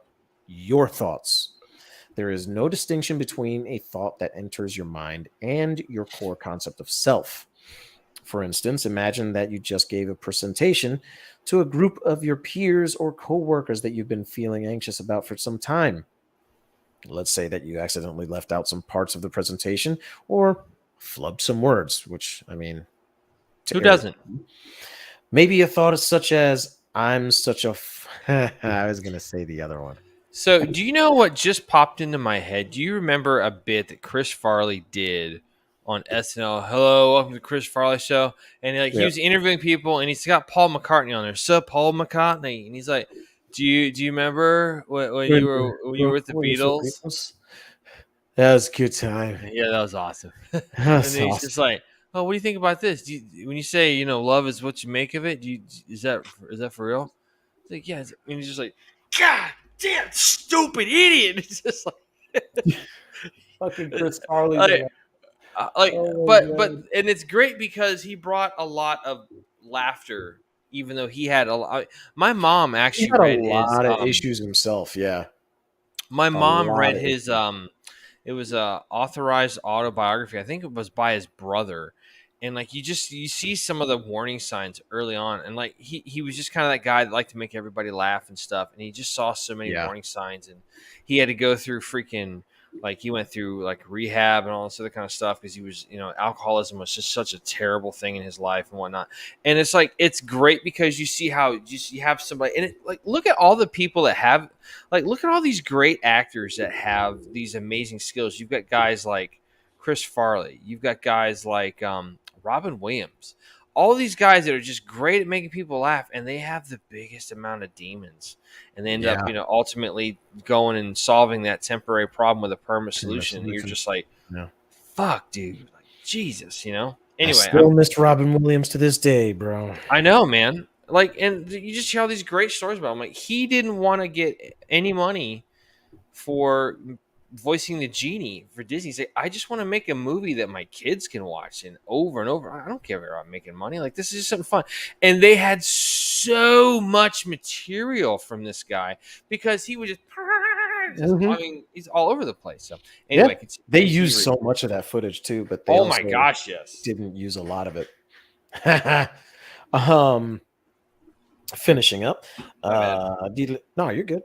your thoughts. There is no distinction between a thought that enters your mind and your core concept of self. For instance, imagine that you just gave a presentation to a group of your peers or coworkers that you've been feeling anxious about for some time. Let's say that you accidentally left out some parts of the presentation or flubbed some words, which, I mean, to who err. doesn't? Maybe a thought is such as, I'm such a. I was going to say the other one. So, do you know what just popped into my head? Do you remember a bit that Chris Farley did on SNL? Hello, welcome to the Chris Farley Show. And he Yeah. was interviewing people, and he's got Paul McCartney on there. Sup, Paul McCartney? And he's like, "Do you remember when you were with the Beatles?" That was a good time. Yeah, that was awesome. And That's then he's just awesome. like, "Oh, what do you think about this? When you say love is what you make of it, is that for real?" It's like, yeah. And he's just like, God damn, stupid idiot. It's just Fucking Chris Farley. like, like, Oh but my god. and it's great because he brought a lot of laughter, even though he had a lot. My mom He actually had a read his lot of issues himself. Yeah. my A mom lot read of his issues. it was a authorized autobiography. I think it was by his brother. And like you see some of the warning signs early on, and like he was just kind of that guy that liked to make everybody laugh and stuff, and he just saw so many Yeah. warning signs, and he had to go through freaking, like, he went through like rehab and all this other kind of stuff because he was, alcoholism was just such a terrible thing in his life and whatnot. And it's like, it's great because you see how just you have somebody, and like, look at all the people that have, like, look at all these great actors that have these amazing skills. You've got guys like Chris Farley. You've got guys like Robin Williams. All these guys that are just great at making people laugh, and they have the biggest amount of demons, and they end up, Yeah. ultimately going and solving that temporary problem with a permanent solution. And you're Solution. just like, Yeah. fuck, dude, like, Jesus. I Anyway, still miss Robin Williams to this day, bro. I know, man. Like, and you just hear all these great stories about him. Like, he didn't want to get any money for voicing the genie for Disney. He's like, I just want to make a movie that my kids can watch and over. I don't care about making money. Like, this is just something fun. And they had so much material from this guy because he was I Mhm. mean, he's all over the place. So Yeah. anyway, They continue used reading. so much of that footage too, but they Oh my also gosh, yes. didn't use a lot of it. um Finishing up. My bad. No, you're good.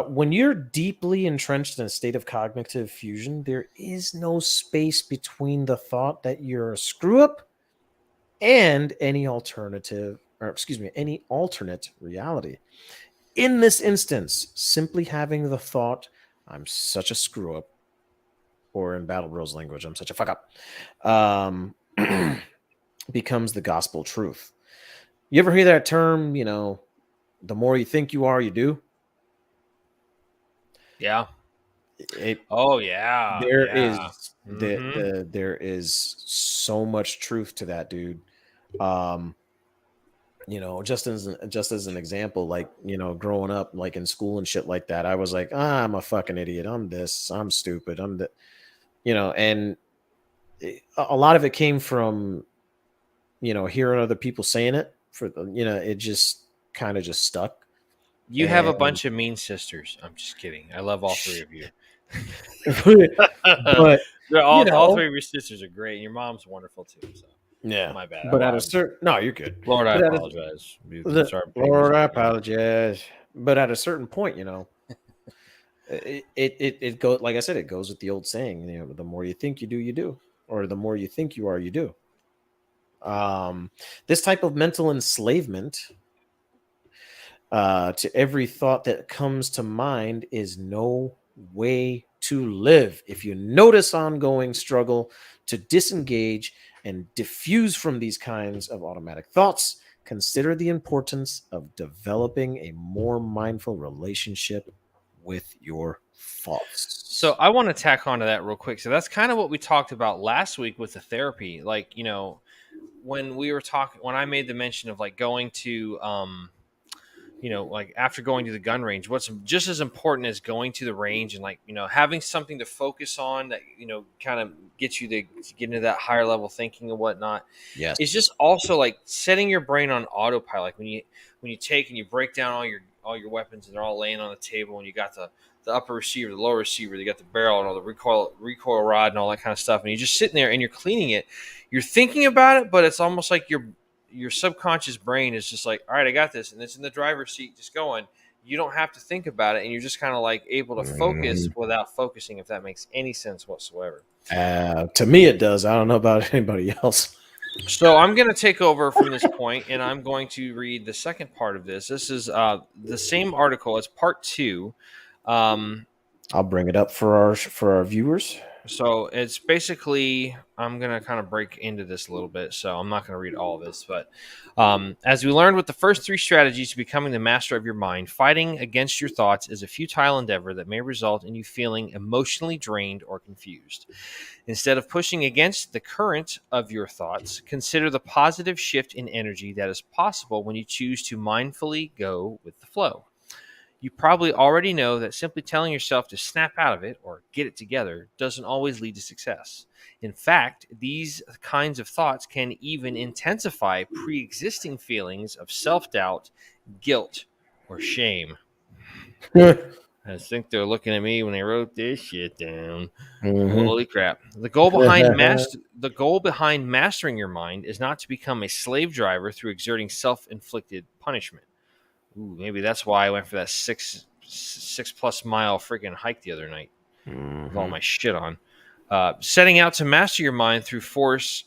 When you're deeply entrenched in a state of cognitive fusion, there is no space between the thought that you're a screw up and any alternate reality. In this instance, simply having the thought, I'm such a screw up, or in Battle Bros language, I'm such a fuck up, becomes the gospel truth. You ever hear that term, the more you think you are, you do? Yeah. It Oh yeah. there Yeah. is Mm-hmm. there is so much truth to that, dude. Um, just as an example, like, growing up, like in school and shit like that, I was like, I'm a fucking idiot. I'm this. I'm stupid. I'm the, and a lot of it came from hearing other people saying it. It just kind of just stuck. You have a And bunch of mean sisters. I'm just kidding. I love all three of you. but They're you all know three of your sisters are great, and your mom's wonderful too. So yeah, my bad. but at a certain no, you're good. Lord, I But apologize. the Sorry, I'm taking this Lord, I out on you. apologize. But at a certain point, It goes, like I said, it goes with the old saying, the more you think you do, or the more you think you are, you do. This type of mental enslavement to every thought that comes to mind is no way to live. If you notice ongoing struggle to disengage and diffuse from these kinds of automatic thoughts, consider the importance of developing a more mindful relationship with your So thoughts. I want to tack onto that real quick. So that's kind of what we talked about last week with the therapy. Like, when we were talking, when I made the mention of like going to, like after going to the gun range, what's just as important as going to the range and like, having something to focus on that, kind of gets you to get into that higher level thinking and whatnot, is Yes. just also like setting your brain on autopilot. Like when you take and you break down all your weapons and they're all laying on the table and you got the upper receiver, the lower receiver, you got the barrel and all the recoil rod and all that kind of stuff, and you're just sitting there and you're cleaning it. You're thinking about it, but it's almost like your subconscious brain is just like, all right, I got this, and it's in the driver's seat, just going. You don't have to think about it, and you're just kind of like able to focus Mhm. without focusing, if that makes any sense whatsoever. To me, it does. I don't know about anybody else. So I'm going to take over from this point, and I'm going to read the second part of this. This is the same article as part two. Um, I'll bring it up for our viewers. So it's basically, I'm going to kind of break into this a little bit. So I'm not going to read all of this. But as we learned with the first three strategies to becoming the master of your mind, fighting against your thoughts is a futile endeavor that may result in you feeling emotionally drained or confused. Instead of pushing against the current of your thoughts, consider the positive shift in energy that is possible when you choose to mindfully go with the flow. You probably already know that simply telling yourself to snap out of it or get it together doesn't always lead to success. In fact, these kinds of thoughts can even intensify pre existing feelings of self doubt, guilt, or shame. I think they're looking at me when they wrote this shit down. Mhm. Holy crap. The goal behind mastering your mind is not to become a slave driver through exerting self-inflicted punishment. Ooh, maybe that's why I went for that six plus mile freaking hike the other night with all Mhm. my shit on. Setting out to master your mind through force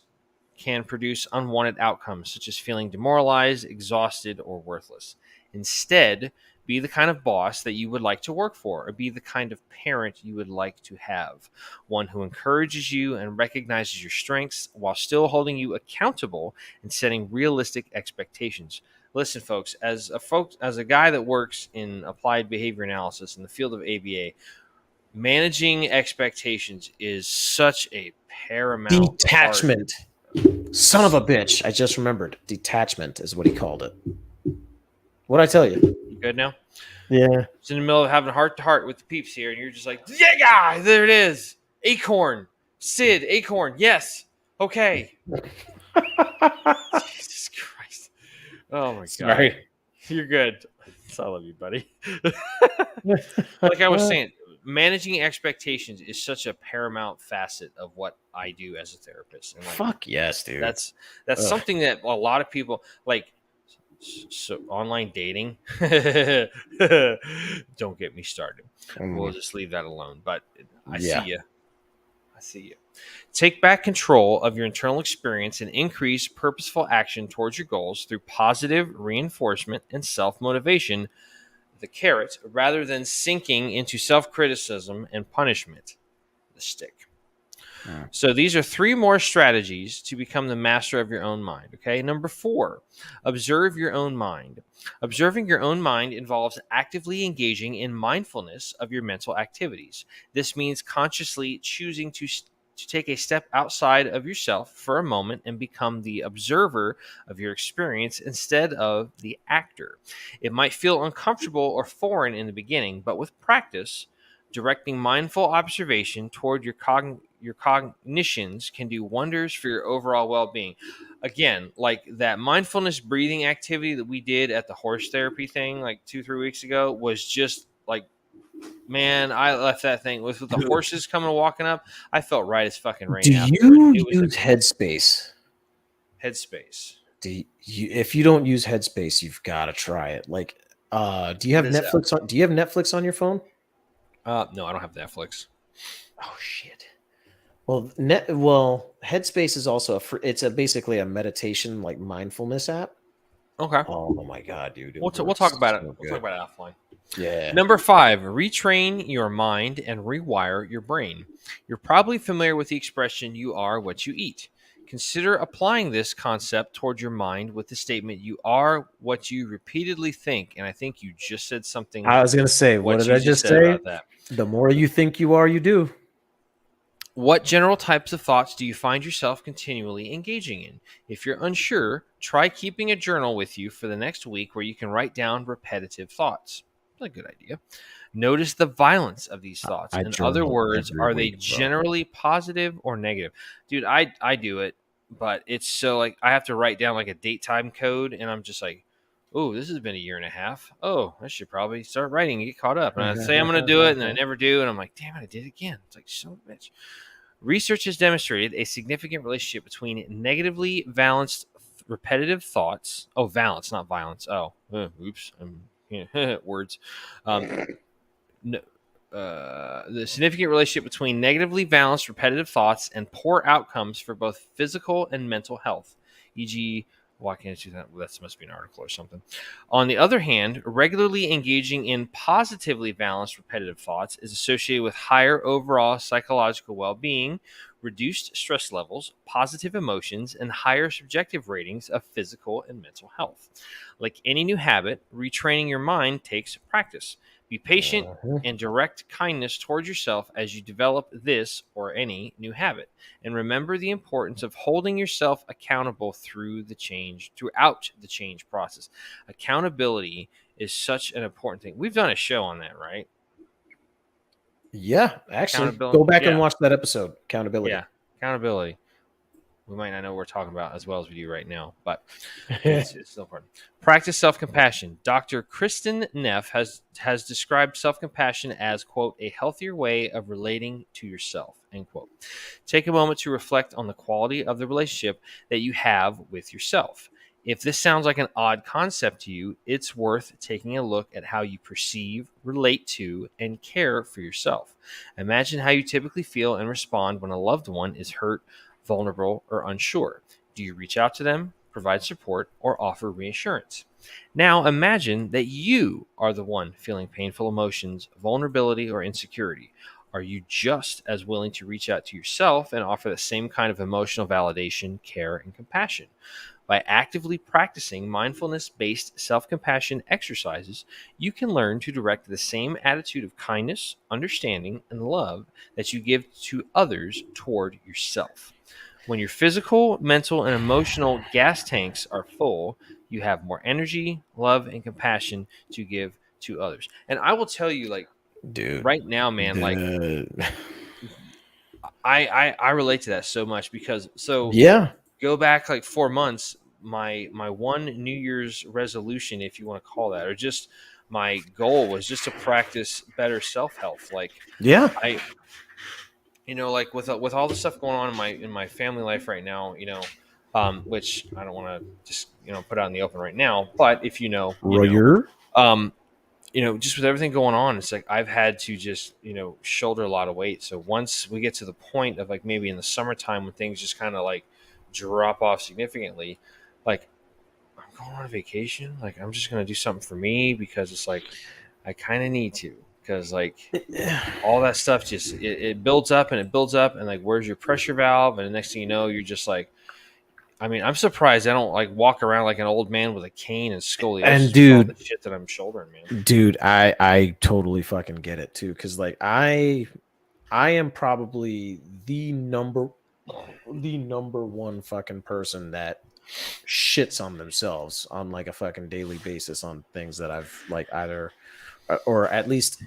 can produce unwanted outcomes, such as feeling demoralized, exhausted, or worthless. Instead, be the kind of boss that you would like to work for, or be the kind of parent you would like to have. One who encourages you and recognizes your strengths while still holding you accountable and setting realistic expectations. Listen, folks, as a guy that works in applied behavior analysis in the field of ABA, managing expectations is such a paramount part. Detachment. Son of a bitch. I just remembered. Detachment is what he called it. What'd I tell you? You good now? Yeah. It's in the middle of having a heart to heart with the peeps here, and you're just like, yeah, there it is. Acorn. Sid, Acorn. Yes. Okay. Jesus Christ. Oh my God. Sorry. You're good. I love you, buddy. Like I was saying, managing expectations is such a paramount facet of what I do as a therapist. And like Fuck yes, dude. that's Ugh. something that a lot of people like. So online dating, don't get me started. We'll Mm, just leave that alone. But I see yeah. you. I see you. Take back control of your internal experience and increase purposeful action towards your goals through positive reinforcement and self motivation, the carrot, rather than sinking into self criticism and punishment, the stick. Mm. So these are three more strategies to become the master of your own mind. Okay. Number 4, observe your own mind. Observing your own mind involves actively engaging in mindfulness of your mental activities. This means consciously choosing to take a step outside of yourself for a moment and become the observer of your experience instead of the actor. It might feel uncomfortable or foreign in the beginning, but with practice, directing mindful observation toward your cognitions can do wonders for your overall well-being. Again, like that mindfulness breathing activity that we did at the horse therapy thing like 2-3 weeks ago was just like, man, I left that thing with the Dude, horses coming and walking up. I felt right as fucking do rain afterwards. you It was use amazing. Headspace? Headspace. If you don't use Headspace, you've got to try it. Like, do you What have is that? Netflix on? Do you have Netflix on your phone? No, I don't have Netflix. Oh shit. Well, Headspace is also it's basically a meditation like mindfulness app. Okay. Oh my god, dude, it We'll talk works about it. so We'll talk good. about it offline. Yeah. Number 5, retrain your mind and rewire your brain. You're probably familiar with the expression, you are what you eat. Consider applying this concept toward your mind with the statement, you are what you repeatedly think. And I think you just said something, I was gonna say, what what did you I just just said say? about that. The more you think you are, you do. What general types of thoughts do you find yourself continually engaging in? If you're unsure, try keeping a journal with you for the next week where you can write down repetitive thoughts. That's a good idea. Notice the violence of these thoughts. I In other journal words, every are they week, bro. generally positive or negative? Dude, I do it, but it's so like I have to write down like a date time code, and I'm just like, oh, this has been a year and a half. Oh, I should probably start writing and get caught up. And I say I'm going to do it, and I never do, and I'm like, damn it, I did it again. It's like, son of a bitch. Research has demonstrated a significant relationship between negatively balanced repetitive thoughts. Oh, valence, not violence. Oh, oops. Words. Um, no, the significant relationship between negatively balanced repetitive thoughts and poor outcomes for both physical and mental health, e.g., why can't I do that? Well, that must be an article or something. On the other hand, regularly engaging in positively balanced repetitive thoughts is associated with higher overall psychological well being, reduced stress levels, positive emotions, and higher subjective ratings of physical and mental health. Like any new habit, retraining your mind takes practice. Be patient Mhm. and direct kindness towards yourself as you develop this or any new habit. And remember the importance of holding yourself accountable throughout the change process. Accountability is such an important thing. We've done a show on that, right? Yeah, actually, Accountability. go back and Yeah. watch that episode. Accountability. Yeah. Accountability. We might not know what we're talking about as well as we do right now, but it's still important. Practice self-compassion. Dr. Kristen Neff has described self-compassion as, quote, a healthier way of relating to yourself, end quote. Take a moment to reflect on the quality of the relationship that you have with yourself. If this sounds like an odd concept to you, it's worth taking a look at how you perceive, relate to, and care for yourself. Imagine how you typically feel and respond when a loved one is hurt, vulnerable, or unsure. Do you reach out to them, provide support, or offer reassurance? Now imagine that you are the one feeling painful emotions, vulnerability, or insecurity. Are you just as willing to reach out to yourself and offer the same kind of emotional validation, care, and compassion? By actively practicing mindfulness based self compassion exercises, you can learn to direct the same attitude of kindness, understanding, and love that you give to others toward yourself. When your physical, mental, and emotional gas tanks are full, you have more energy, love, and compassion to give to others. And I will tell you, like, Dude, right now, man, like, the I relate to that so much because so yeah, go back like 4 months, my one New Year's resolution, if you want to call that, or just my goal was just to practice better self health. Like yeah, I, like with all the stuff going on in my family life right now, which I don't want to just put out in the open right now, but if Royer. um, just with everything going on, it's like I've had to just, shoulder a lot of weight. So once we get to the point of like maybe in the summertime when things just kind of like drop off significantly, like I'm going on a vacation, like I'm just going to do something for me because it's like I kind of need to because like all that stuff just it builds up and it builds up and like where's your pressure valve and the next thing you know you're just like I mean I'm surprised I don't like walk around like an old man with a cane and And scoliosis with all the dude, shit that I'm shouldering, man. I totally fucking get it too, because like I am probably the number one fucking person that shits on themselves on like a fucking daily basis on things that I've like either or at least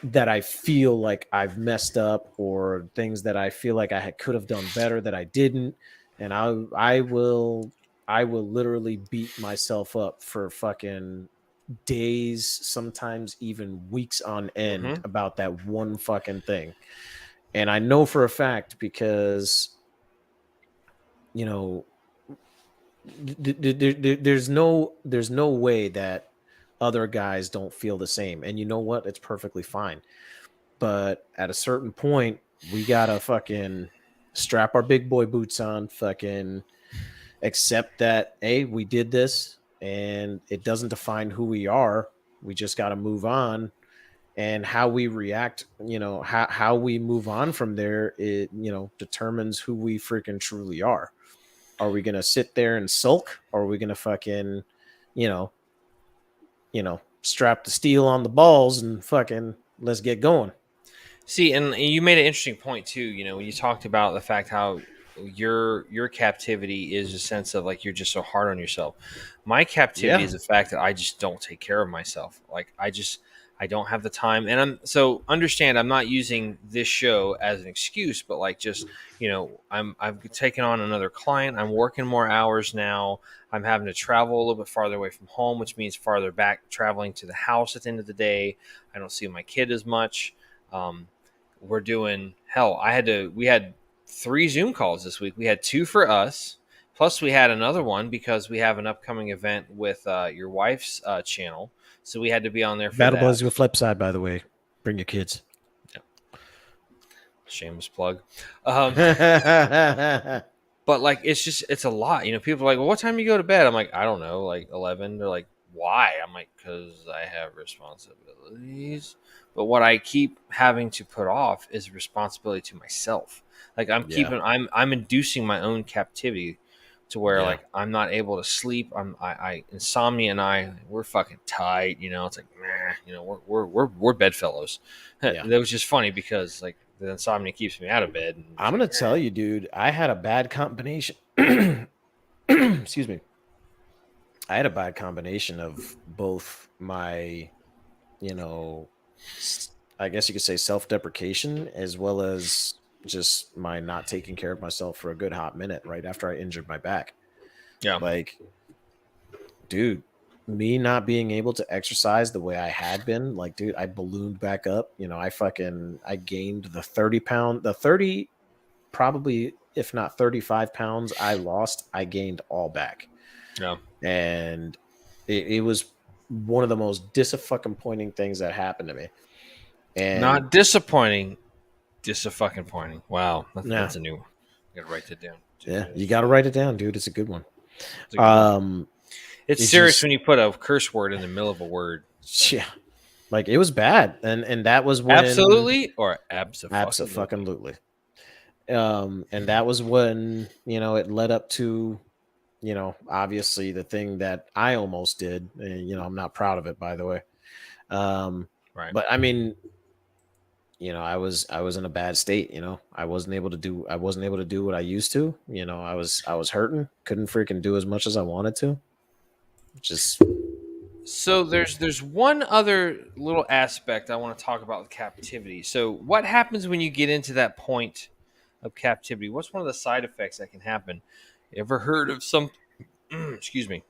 that I feel like I've messed up, or things that I feel like could have done better that I didn't. And I will literally beat myself up for fucking days, sometimes even weeks on end Hmm. about that one fucking thing. And I know for a fact because, you know, there's no way that other guys don't feel the same. And you know what? It's perfectly fine. But at a certain point, we gotta fucking strap our big boy boots on, fucking accept that, hey, we did this and it doesn't define who we are. We just gotta move on. And how we react, how we move on from there, it, determines who we freaking truly are. Are we gonna sit there and sulk, or are we gonna fucking, you know, strap the steel on the balls and fucking let's get going? See, and you made an interesting point too. When you talked about the fact how your captivity is a sense of like you're just so hard on yourself. My captivity Yeah. is the fact that I just don't take care of myself. Like I don't have the time, and I'm so understand. I'm not using this show as an excuse, but like just I've taken on another client. I'm working more hours now. I'm having to travel a little bit farther away from home, which means farther back traveling to the house at the end of the day. I don't see my kid as much. We're doing hell. We had 3 Zoom calls this week. We had 2 for us, plus we had another one because we have an upcoming event with your wife's channel, so we had to be on there for Battle that. Buzz with flip side, by the way. Bring your kids. Yeah, shameless plug. Yeah. But like it's a lot. People are like, well, what time you go to bed? I'm like, I don't know, like 11. They're like, why? I'm like, because I have responsibilities. But what I keep having to put off is responsibility to myself. Like I'm inducing my own captivity to where Yeah. like I'm not able to sleep. I insomnia and we're fucking tight. It's like meh, we're bedfellows. Yeah. That was just funny because like the insomnia keeps me out of bed. And I'm it's gonna like, tell you, dude, I had a bad combination. Excuse me. I had a bad combination of both my, you know, I guess you could say self-deprecation, as well as just my not taking care of myself for a good hot minute right after I injured my back. yeah. Like, dude, me not being able to exercise the way I had been, like, dude, I ballooned back up. I gained the 30 pound, the 30, probably, if not 35 pounds I lost, I gained all back. Yeah. And it was one of the most disappointing things that happened to me. And Not disappointing, disappointing. Wow, yeah, that's a new one. I gotta write that down. yeah, you got to write it down, dude. It's a good one. It's a good one. Um, It's it's serious just, when you put a curse word in the middle of a word. yeah, like it was bad. And that was when, Absolutely or abso-fucking-lutely. absolutely. And that was when, it led up to, obviously the thing that I almost did. And, I'm not proud of it, by the way. Um, Right. but I mean, I was in a bad state. I wasn't able to do what I used to. I was hurting, couldn't freaking do as much as I wanted to. Just So there's one other little aspect I want to talk about with captivity. So what happens when you get into that point of captivity? What's one of the side effects that can happen? Ever heard of some excuse me.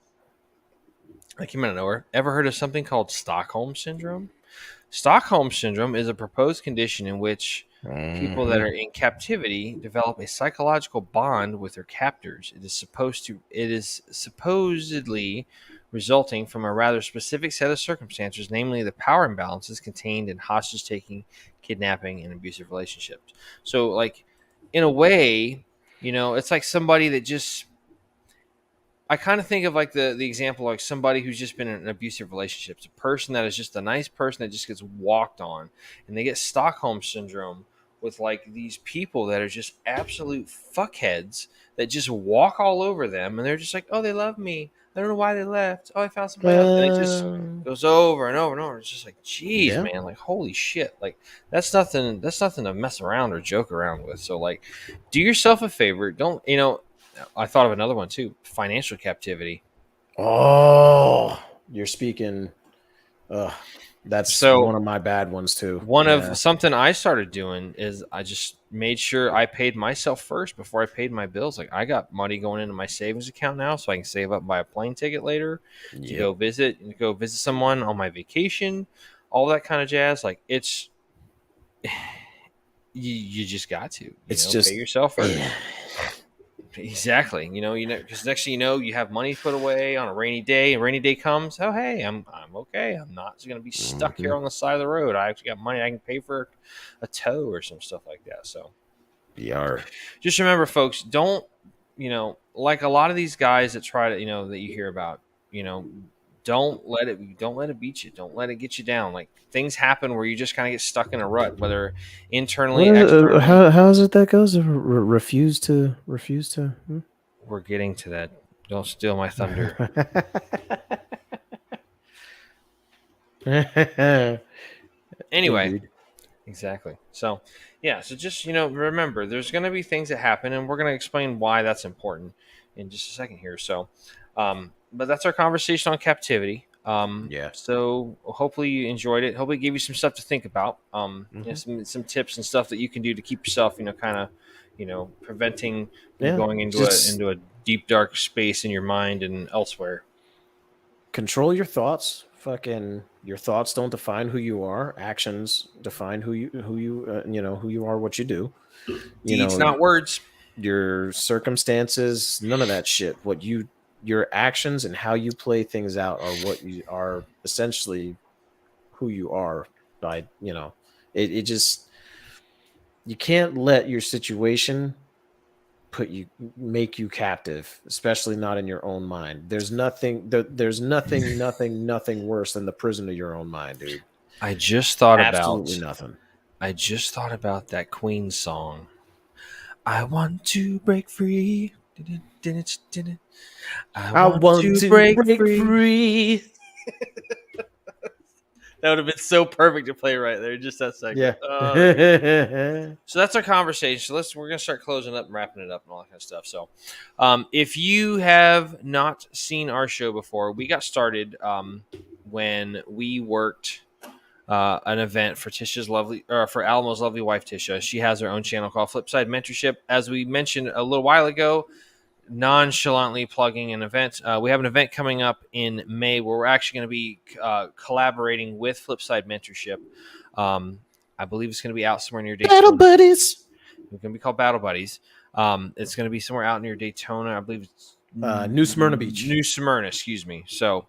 I came out of nowhere. Ever heard of something called Stockholm syndrome? Stockholm syndrome is a proposed condition in which people that are Mhm. in captivity develop a psychological bond with their captors. It is supposedly resulting from a rather specific set of circumstances, namely the power imbalances contained in hostage taking, kidnapping, and abusive relationships. So like in a way, it's like somebody that just I kind of think of like the example like somebody who's just been in an abusive relationship. It's a person that is just a nice person that just gets walked on, and they get Stockholm syndrome with like these people that are just absolute fuckheads that just walk all over them, and they're just like, oh, they love me. I don't know why they left. Oh, I found somebody else, and it just Um, goes over and over and over. It's just like, geez, yeah. man, like holy shit, like that's nothing. That's nothing to mess around or joke around with. So like, do yourself a favor. Don't I thought of another one too. Financial captivity. Oh, you're speaking. Uh, that's one So of my bad ones too. one Yeah. of something I started doing is I just made sure I paid myself first before I paid my bills. Like I got money going into my savings account now, so I can save up buy a plane ticket later to Yep. go visit someone on my vacation, all that kind of jazz. Like it's you just got to It's pay just, yourself yeah. first. Exactly. Because next thing you know, you have money put away on a rainy day. A rainy day comes. Oh, hey, I'm okay. I'm not going to be stuck Mm-hmm. here on the side of the road. I actually got money. I can pay for a tow or some stuff like that. So Yar. just remember, folks, don't like a lot of these guys that try to that you hear about. You know, don't let it beat you. Don't let it get you down. Like things happen where you just kind of get stuck in a rut, whether internally, What? externally. How is it that goes? Refuse to Hmm? We're getting to that. Don't steal my thunder. Anyway, Indeed. exactly. So, yeah. So just remember, there's going to be things that happen, and we're going to explain why that's important in just a second here. So, but that's our conversation on captivity. Yeah. So hopefully you enjoyed it. Hopefully it gave you some stuff to think about. Hmm. Some tips and stuff that you can do to keep yourself, kind of, preventing from Yeah. going into a Just into a deep dark space in your mind and elsewhere. control your thoughts. Fucking your thoughts don't define who you are. Actions define who you are, what you do. You Deeds, know, not words. your circumstances, none of that shit. Your actions and how you play things out are what you are essentially who you are by, it just you can't let your situation make you captive, especially not in your own mind. There's nothing worse than the prison of your own mind, dude. I just thought Absolutely about nothing. that Queen song. I want to break free. I I want want to to break break free. free. That would have been so perfect to play right there, just that second. Yeah. So that's our conversation. So we're gonna start closing up and wrapping it up and all that kind of stuff. So, if you have not seen our show before, we got started when we worked an event for for Alamo's lovely wife Tisha. She has her own channel called Flipside Mentorship. As we mentioned a little while ago, nonchalantly plugging an event. We have an event coming up in May where we're actually going to be collaborating with Flipside Mentorship. I believe it's going to be out somewhere near Battle Daytona. buddies. It's going to be called Battle Buddies. It's going to be somewhere out near Daytona. I believe it's New Smyrna Beach. New Smyrna, excuse me. So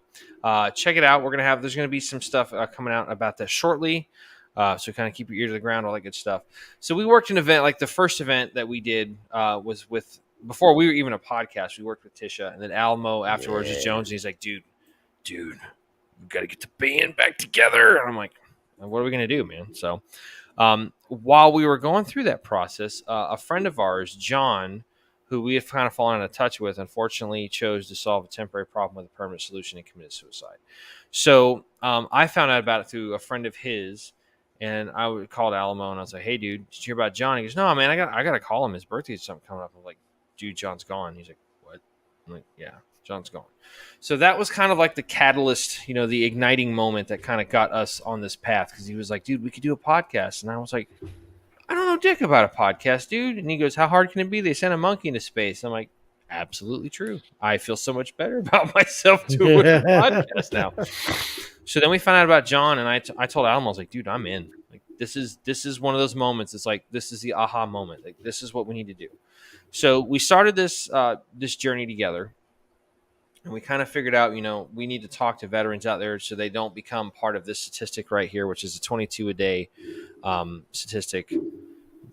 check it out. There's going to be some stuff coming out about that shortly. So kind of keep your ear to the ground, all that good stuff. So we worked an event, like the first event that we did was with, before we were even a podcast, we worked with Tisha, and then Alamo afterwards was Yeah. Jones, and he's like, dude, we got to get the band back together. And I'm like, what are we going to do, man? So while we were going through that process, a friend of ours, John, who we have kind of fallen out of touch with, unfortunately chose to solve a temporary problem with a permanent solution and committed suicide. So I found out about it through a friend of his, and I called Alamo and I was like, "Hey, dude, did you hear about John?" He goes, "No, man, I got to call him. His birthday's something coming up." I'm like, "Dude, John's gone." He's like, "What?" I'm like, "Yeah, John's gone." So that was kind of like the catalyst, the igniting moment that kind of got us on this path, because he was like, "Dude, we could do a podcast," and I was like, I don't know dick about a podcast, dude. And he goes, how hard can it be? They sent a monkey into space. I'm like, absolutely true. I feel so much better about myself doing a podcast now. So then we found out about John, and I told Alan, I was like, dude, I'm in. Like, this is one of those moments. It's like, this is the aha moment. Like, this is what we need to do. So we started this journey together, and we kind of figured out, we need to talk to veterans out there so they don't become part of this statistic right here, which is a 22 a day statistic.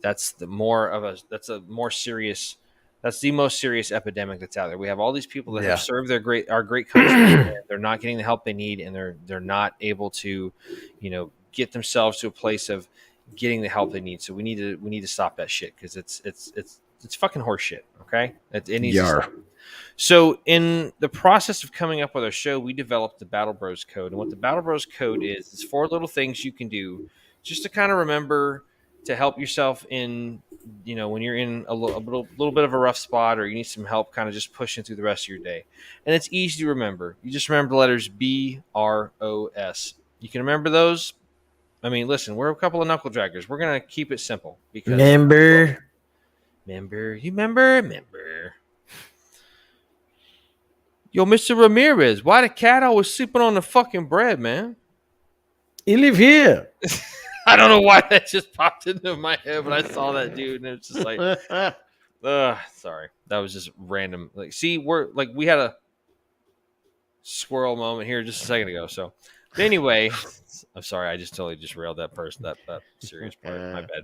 That's the most serious epidemic that's out there. We have all these people that have Yeah. served our great country, and they're not getting the help they need, and they're not able to, get themselves to a place of getting the help they need. So we need to stop that shit, because it's fucking horse shit. Okay, it needs to Yar. stop. So, in the process of coming up with our show, we developed the Battle Bros Code. And what the Battle Bros Code is 4 little things you can do just to kind of remember to help yourself in, when you're in a little bit of a rough spot, or you need some help kind of just pushing through the rest of your day. And it's easy to remember. You just remember the letters BROS. You can remember those. I mean, listen, we're a couple of knuckle draggers. We're going to keep it simple because Remember. remember. Yo, Mr. Ramirez, why the cat always sleeping on the fucking bread, man? He live here. I don't know why that just popped into my head, but I saw that dude, and it's just like, Sorry, that was just random. Like, see, we had a squirrel moment here just a second ago. So, but anyway, I'm sorry, I just totally just railed that person, that serious part. My bad.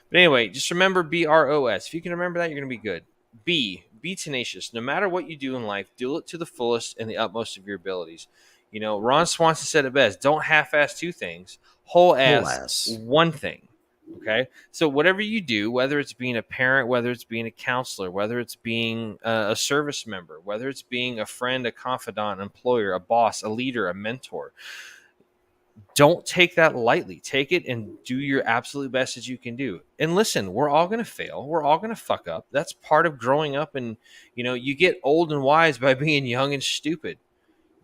But anyway, just remember BROS. If you can remember that, you're gonna be good. Be tenacious. No matter what you do in life, do it to the fullest and the utmost of your abilities. You know, Ron Swanson said it best: "Don't half-ass two things, whole Whole ass ass. one thing." Okay, so whatever you do, whether it's being a parent, whether it's being a counselor, whether it's being a service member, whether it's being a friend, a confidant, employer, a boss, a leader, a mentor, don't take that lightly. Take it and do your absolute best as you can do. And listen, we're all going to fail. We're all going to fuck up. That's part of growing up. And, you know, you get old and wise by being young and stupid.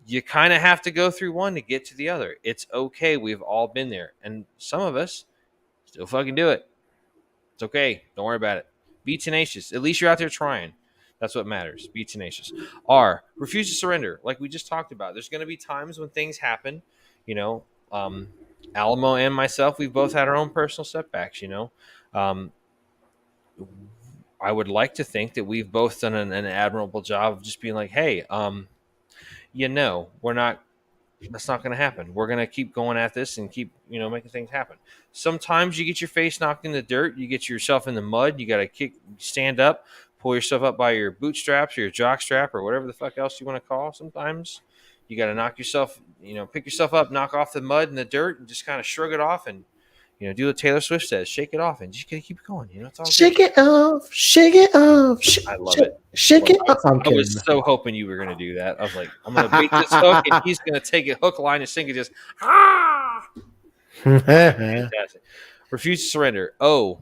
You kind of have to go through one to get to the other. It's okay. We've all been there. And some of us still fucking do it. It's okay. Don't worry about it. Be tenacious. At least you're out there trying. That's what matters. Be tenacious. R, refuse to surrender. Like we just talked about. There's going to be times when things happen. You know, Alamo and myself, we've both had our own personal setbacks. You know, um, I would like to think that we've both done an admirable job of just being like, hey, we're not, that's not going to happen. We're going to keep going at this and keep, making things happen. Sometimes you get your face knocked in the dirt, you get yourself in the mud, you got to stand up, pull yourself up by your bootstraps or your jock strap or whatever the fuck else you want to call. Sometimes you got to knock yourself, pick yourself up, knock off the mud and the dirt and just kind of shrug it off and, do what Taylor Swift says, shake it off and just gotta keep going. It's all shake good. It off, shake it off. I love it. Shake it off. I was so hoping you were going to do that. I was like, I'm going to bait this hook, and he's going to take it hook, line, and sinker. Just fantastic. Refuse to surrender. Oh,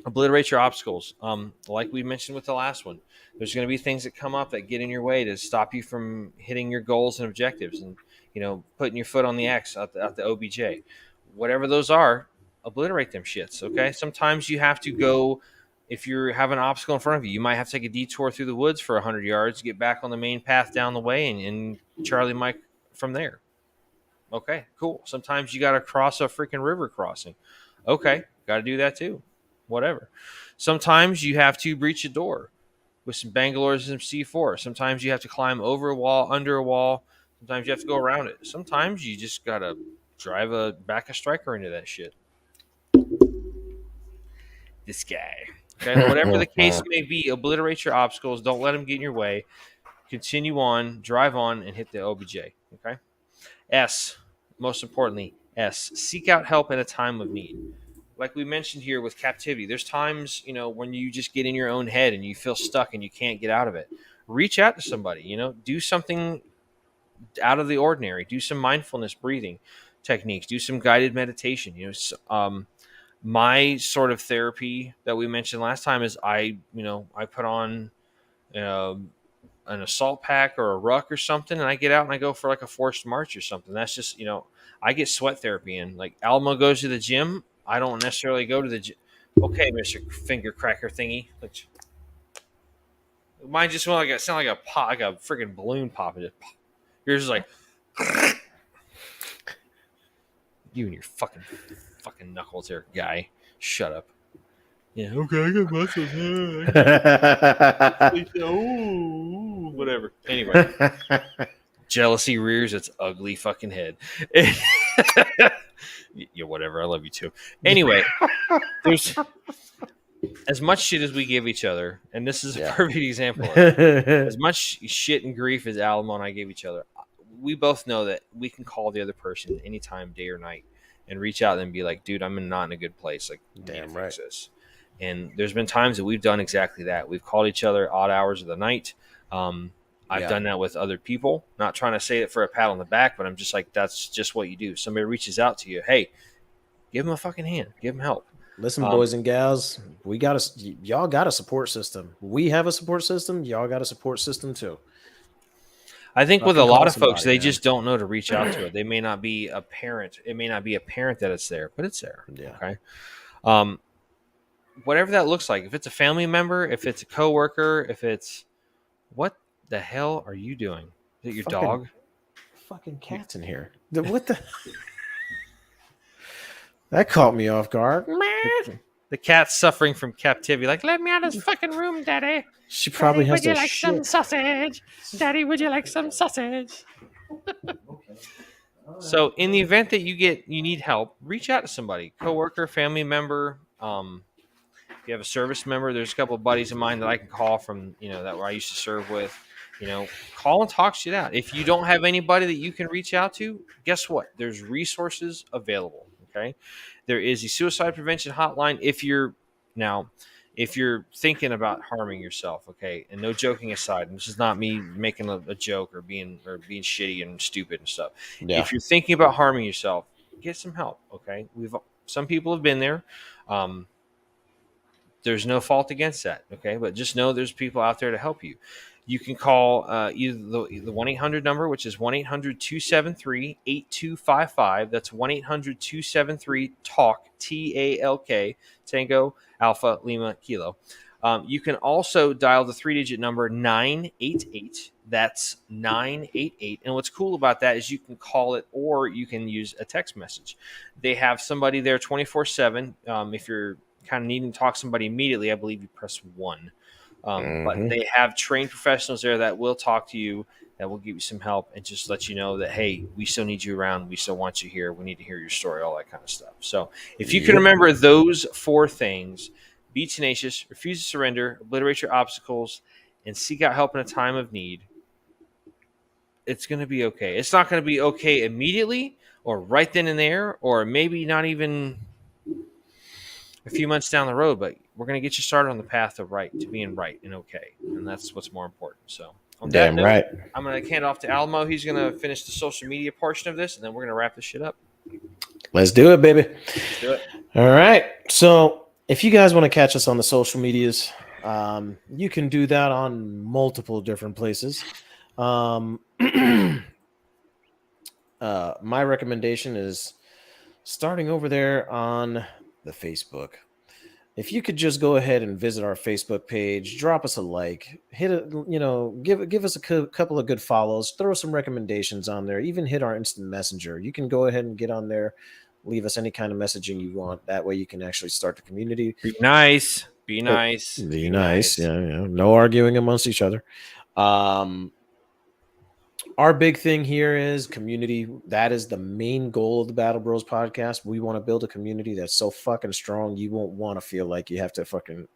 obliterate your obstacles. Like we mentioned with the last one, there's going to be things that come up that get in your way to stop you from hitting your goals and objectives, and putting your foot on the X at the OBJ. Whatever those are, obliterate them shits. Okay. Sometimes you have to go. If you have an obstacle in front of you, you might have to take a detour through the woods for 100 yards, get back on the main path down the way, and Charlie Mike from there. Okay, cool. Sometimes you got to cross a freaking river crossing. Okay, got to do that too. Whatever. Sometimes you have to breach a door with some Bangalores and some C4. Sometimes you have to climb over a wall, under a wall. Sometimes you have to go around it. Sometimes you just got to drive a striker into that shit. This guy. Okay, whatever the case may be, obliterate your obstacles. Don't let them get in your way. Continue on, drive on, and hit the OBJ. Okay. S, most importantly, S, seek out help in a time of need. Like we mentioned here with Captivity, there's times, when you just get in your own head and you feel stuck and you can't get out of it. Reach out to somebody, do something out of the ordinary. Do some mindfulness breathing techniques. Do some guided meditation. My sort of therapy that we mentioned last time is I put on an assault pack or a ruck or something, and I get out and I go for like a forced march or something. That's just I get sweat therapy in. Like Alma goes to the gym, I don't necessarily go to the gym. Okay, Mister Finger Cracker thingy. Mine just sound like a pop, like a freaking balloon popping. Yours is like you and your fucking knuckles there, guy. Shut up. Yeah, okay, I got muscles. Oh, whatever. Anyway, jealousy rears its ugly fucking head. Yeah, whatever. I love you too. Anyway, there's as much shit as we give each other, and this is a perfect example of it. As much shit and grief as Alamo and I gave each other, we both know that we can call the other person anytime, day or night, and reach out and be like, dude, I'm not in a good place. Like, damn right. This. And there's been times that we've done exactly that. We've called each other odd hours of the night. I've done that with other people. Not trying to say it for a pat on the back, but I'm just like, that's just what you do. Somebody reaches out to you. Hey, give them a fucking hand. Give them help. Listen, boys and gals, y'all got a support system. We have a support system. Y'all got a support system too. I think with a lot of folks, they just don't know to reach out to it. They may not be a parent. It may not be apparent that it's there, but it's there. Yeah. Okay. Whatever that looks like. If it's a family member, if it's a coworker, if it's what the hell are you doing? Is it your dog? Fucking cat's in here. What the? That caught me off guard. The cat's suffering from captivity. Like, let me out of this fucking room, Daddy. She probably Daddy, has would you to like some shit. sausage? Daddy, would you like some sausage? So, in the event that you need help, reach out to somebody, coworker, family member. If you have a service member, there's a couple of buddies of mine that I can call from, that where I used to serve with. Call and talk shit out. If you don't have anybody that you can reach out to, guess what? There's resources available. Okay, there is a suicide prevention hotline. If you're thinking about harming yourself, okay, and no joking aside, and this is not me making a joke or being shitty and stupid and stuff. Yeah. If you're thinking about harming yourself, get some help. Okay, some people have been there. There's no fault against that, okay? But just know there's people out there to help you. You can call either the 1-800 number, which is 1-800-273-8255. That's 1-800-273-TALK, TALK, Tango, Alpha, Lima, Kilo. You can also dial the 3-digit number 988. That's 988. And what's cool about that is you can call it or you can use a text message. They have somebody there 24/7. If you're kind of needing to talk to somebody immediately, I believe you press 1. But they have trained professionals there that will talk to you, that will give you some help, and just let you know that, hey, we still need you around. We still want you here. We need to hear your story, all that kind of stuff. So if you can remember those 4 things, be tenacious, refuse to surrender, obliterate your obstacles, and seek out help in a time of need, it's going to be okay. It's not going to be okay immediately or right then and there, or maybe not even a few months down the road, but we're going to get you started on the path of being right and okay. And that's what's more important. So on that note, right. I'm going to hand it off to Alamo. He's going to finish the social media portion of this, and then we're going to wrap this shit up. Let's do it, baby. Let's do it. All right. So if you guys want to catch us on the social medias, you can do that on multiple different places. My recommendation is starting over there on the Facebook. If you could just go ahead and visit our Facebook page, drop us a like, hit it, give us a couple of good follows, throw some recommendations on there, even hit our instant messenger. You can go ahead and get on there, leave us any kind of messaging you want. That way you can actually start the community. Be nice. Be nice. Be nice. Yeah, no arguing amongst each other. Our big thing here is community. That is the main goal of the Battle Bros podcast. We want to build a community that's so fucking strong you won't want to feel like you have to fucking,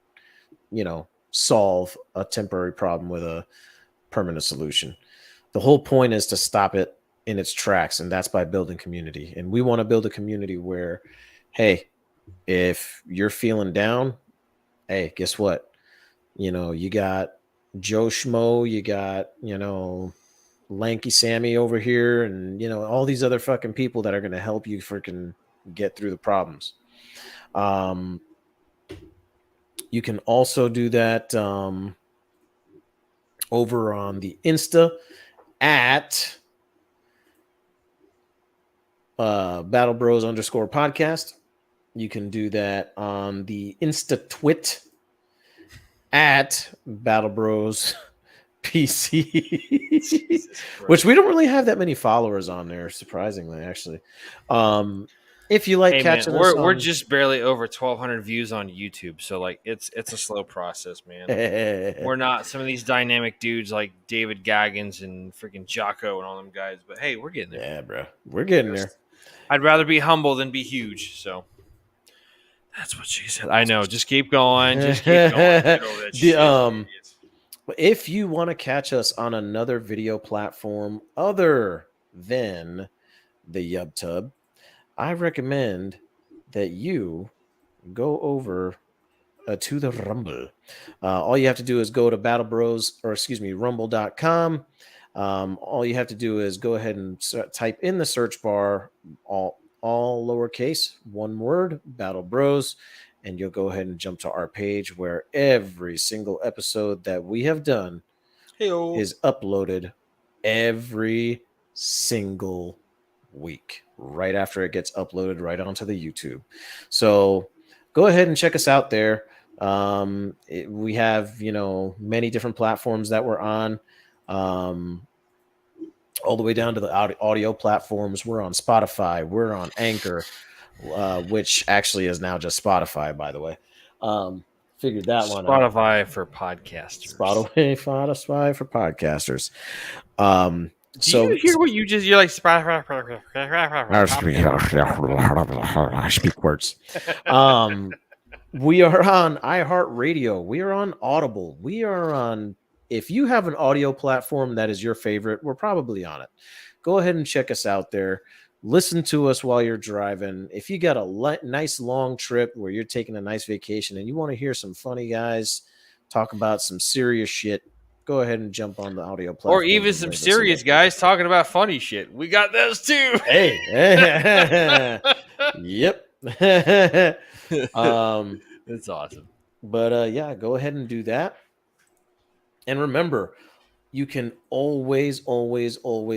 solve a temporary problem with a permanent solution. The whole point is to stop it in its tracks, and that's by building community. And we want to build a community where, hey, if you're feeling down, hey, guess what? You got Joe Schmo, you got, Lanky Sammy over here, and all these other fucking people that are going to help you freaking get through the problems. You can also do that over on the Insta at Battle Bros _podcast. You can do that on the Insta Twit at Battle Bros PC, which we don't really have that many followers on there, surprisingly, actually. If you like catching us, we're just barely over 1,200 views on YouTube, so like it's a slow process, man. We're not some of these dynamic dudes like David Goggins and freaking Jocko and all them guys, but hey, we're getting there. Yeah, bro, we're getting there. I'd rather be humble than be huge, so that's what she said. I know. Just keep going. Just keep going. If you want to catch us on another video platform other than the YubTub, I recommend that you go over to the Rumble. All you have to do is go to rumble.com. All you have to do is go ahead and type in the search bar, all lowercase, one word, Battle Bros, and you'll go ahead and jump to our page where every single episode that we have done is uploaded every single week, right after it gets uploaded right onto the YouTube. So go ahead and check us out there. We have, many different platforms that we're on, all the way down to the audio platforms. We're on Spotify. We're on Anchor. which actually is now just Spotify, by the way. Figured that one out. Spotify for podcasters. Spotify for podcasters. Do you hear what you just? You're like Spotify. I speak words. We are on iHeartRadio. We are on Audible. We are on. If you have an audio platform that is your favorite, we're probably on it. Go ahead and check us out there. Listen to us while you're driving. If you got a nice long trip where you're taking a nice vacation and you want to hear some funny guys talk about some serious shit, go ahead and jump on the audio platform. Or even some serious guys talking about funny shit. We got those too. Hey. Yep. It's awesome. But yeah, go ahead and do that. And remember, you can always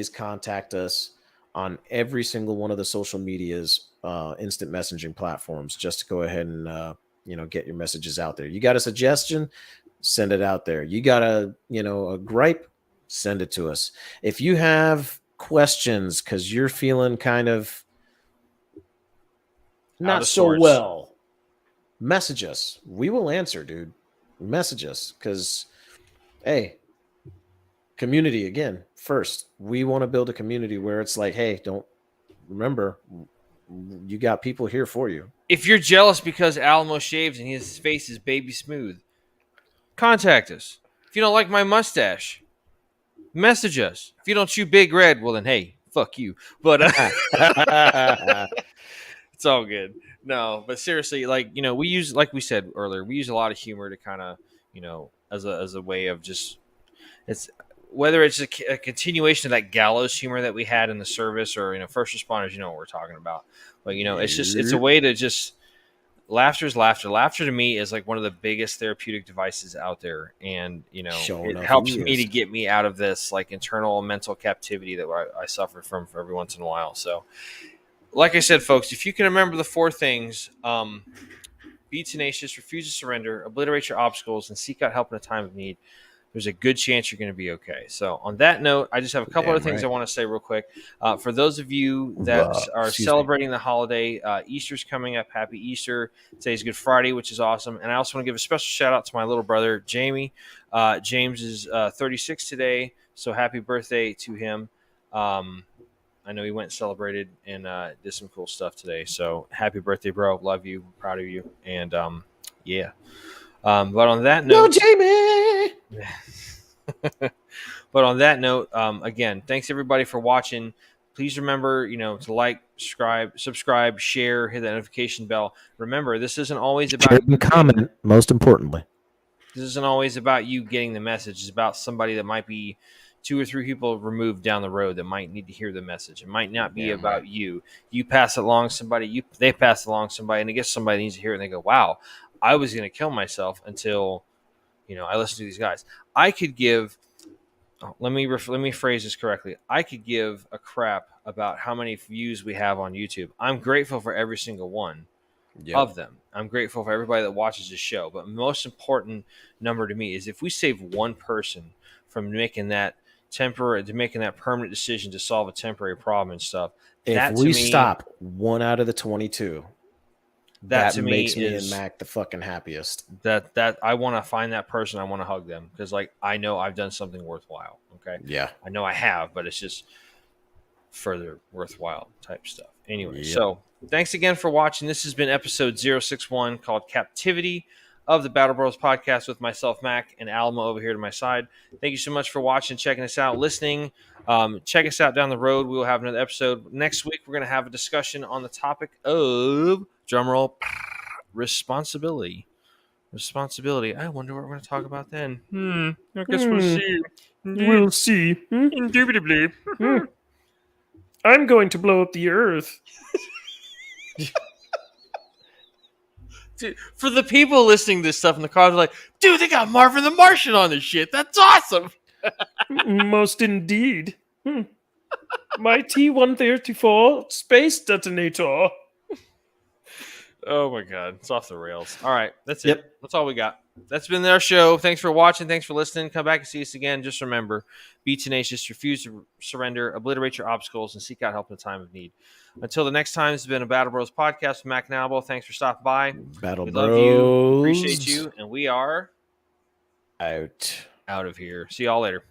contact us on every single one of the social medias, instant messaging platforms, just to go ahead and get your messages out there. You got a suggestion, send it out there. You got a gripe, send it to us. If you have questions because you're feeling kind of not so well, message us. We will answer, dude. Message us, because hey, community again first. We want to build a community where it's like, hey, don't remember, you got people here for you. If you're jealous because Alamo shaves and his face is baby smooth, contact us. If you don't like my mustache, message us. If you don't chew Big Red, well then, hey, fuck you. But it's all good. No, but seriously, we use, like we said earlier, we use a lot of humor to kind of, as a way of just, it's whether it's a continuation of that gallows humor that we had in the service, or first responders, what we're talking about. But it's a way to just, laughter is laughter. Laughter to me is like one of the biggest therapeutic devices out there, and it helps me to get me out of this like internal mental captivity that I suffer from for every once in a while. So, like I said, folks, if you can remember the 4 things: be tenacious, refuse to surrender, obliterate your obstacles, and seek out help in a time of need, there's a good chance you're going to be okay. So on that note, I just have a couple other things I want to say real quick. For those of you that are celebrating the holiday, Easter's coming up. Happy Easter. Today's Good Friday, which is awesome. And I also want to give a special shout out to my little brother, Jamie. James is 36 today, so happy birthday to him. I know he went and celebrated and did some cool stuff today. So happy birthday, bro. Love you. Proud of you. And yeah. But on that note, Jamie. But on that note, again, thanks everybody for watching. Please remember, to like, subscribe, share, hit that notification bell. Remember, this isn't always about comment. Most importantly, this isn't always about you getting the message. It's about somebody that might be 2 or 3 people removed down the road that might need to hear the message. It might not be about you. You pass it along somebody. They pass it along somebody, and I guess somebody needs to hear it, and they go, "Wow, I was going to kill myself until." I listen to these guys. I could give. Let me phrase this correctly. I could give a crap about how many views we have on YouTube. I'm grateful for every single one of them. I'm grateful for everybody that watches this show. But most important number to me is if we save one person from making that permanent decision to solve a temporary problem and stuff. If we stop 1 out of the 22. That makes me and Mac the fucking happiest. That I want to find that person. I want to hug them because, I know I've done something worthwhile. Okay. Yeah. I know I have, but it's just further worthwhile type stuff. Anyway, so thanks again for watching. This has been episode 061 called Captivity of the Battle Bros podcast with myself, Mac, and Alamo over here to my side. Thank you so much for watching, checking us out, listening. Check us out down the road. We will have another episode. Next week, we're going to have a discussion on the topic of, drumroll, responsibility. I wonder what we're going to talk about then. I guess we'll see. We'll see. Indubitably. I'm going to blow up the earth. Dude, for the people listening to this stuff in the car, they're like, dude, they got Marvin the Martian on this shit. That's awesome. Most indeed. My T-134 space detonator. Oh my God. It's off the rails. All right. That's it. That's all we got. That's been our show. Thanks for watching. Thanks for listening. Come back and see us again. Just remember, be tenacious, refuse to surrender, obliterate your obstacles, and seek out help in a time of need. Until the next time, this has been a Battle Bros podcast with Mac and Albo. Thanks for stopping by. Battle We love you. We Bros. appreciate you. And we are Out. out of here. See y'all later.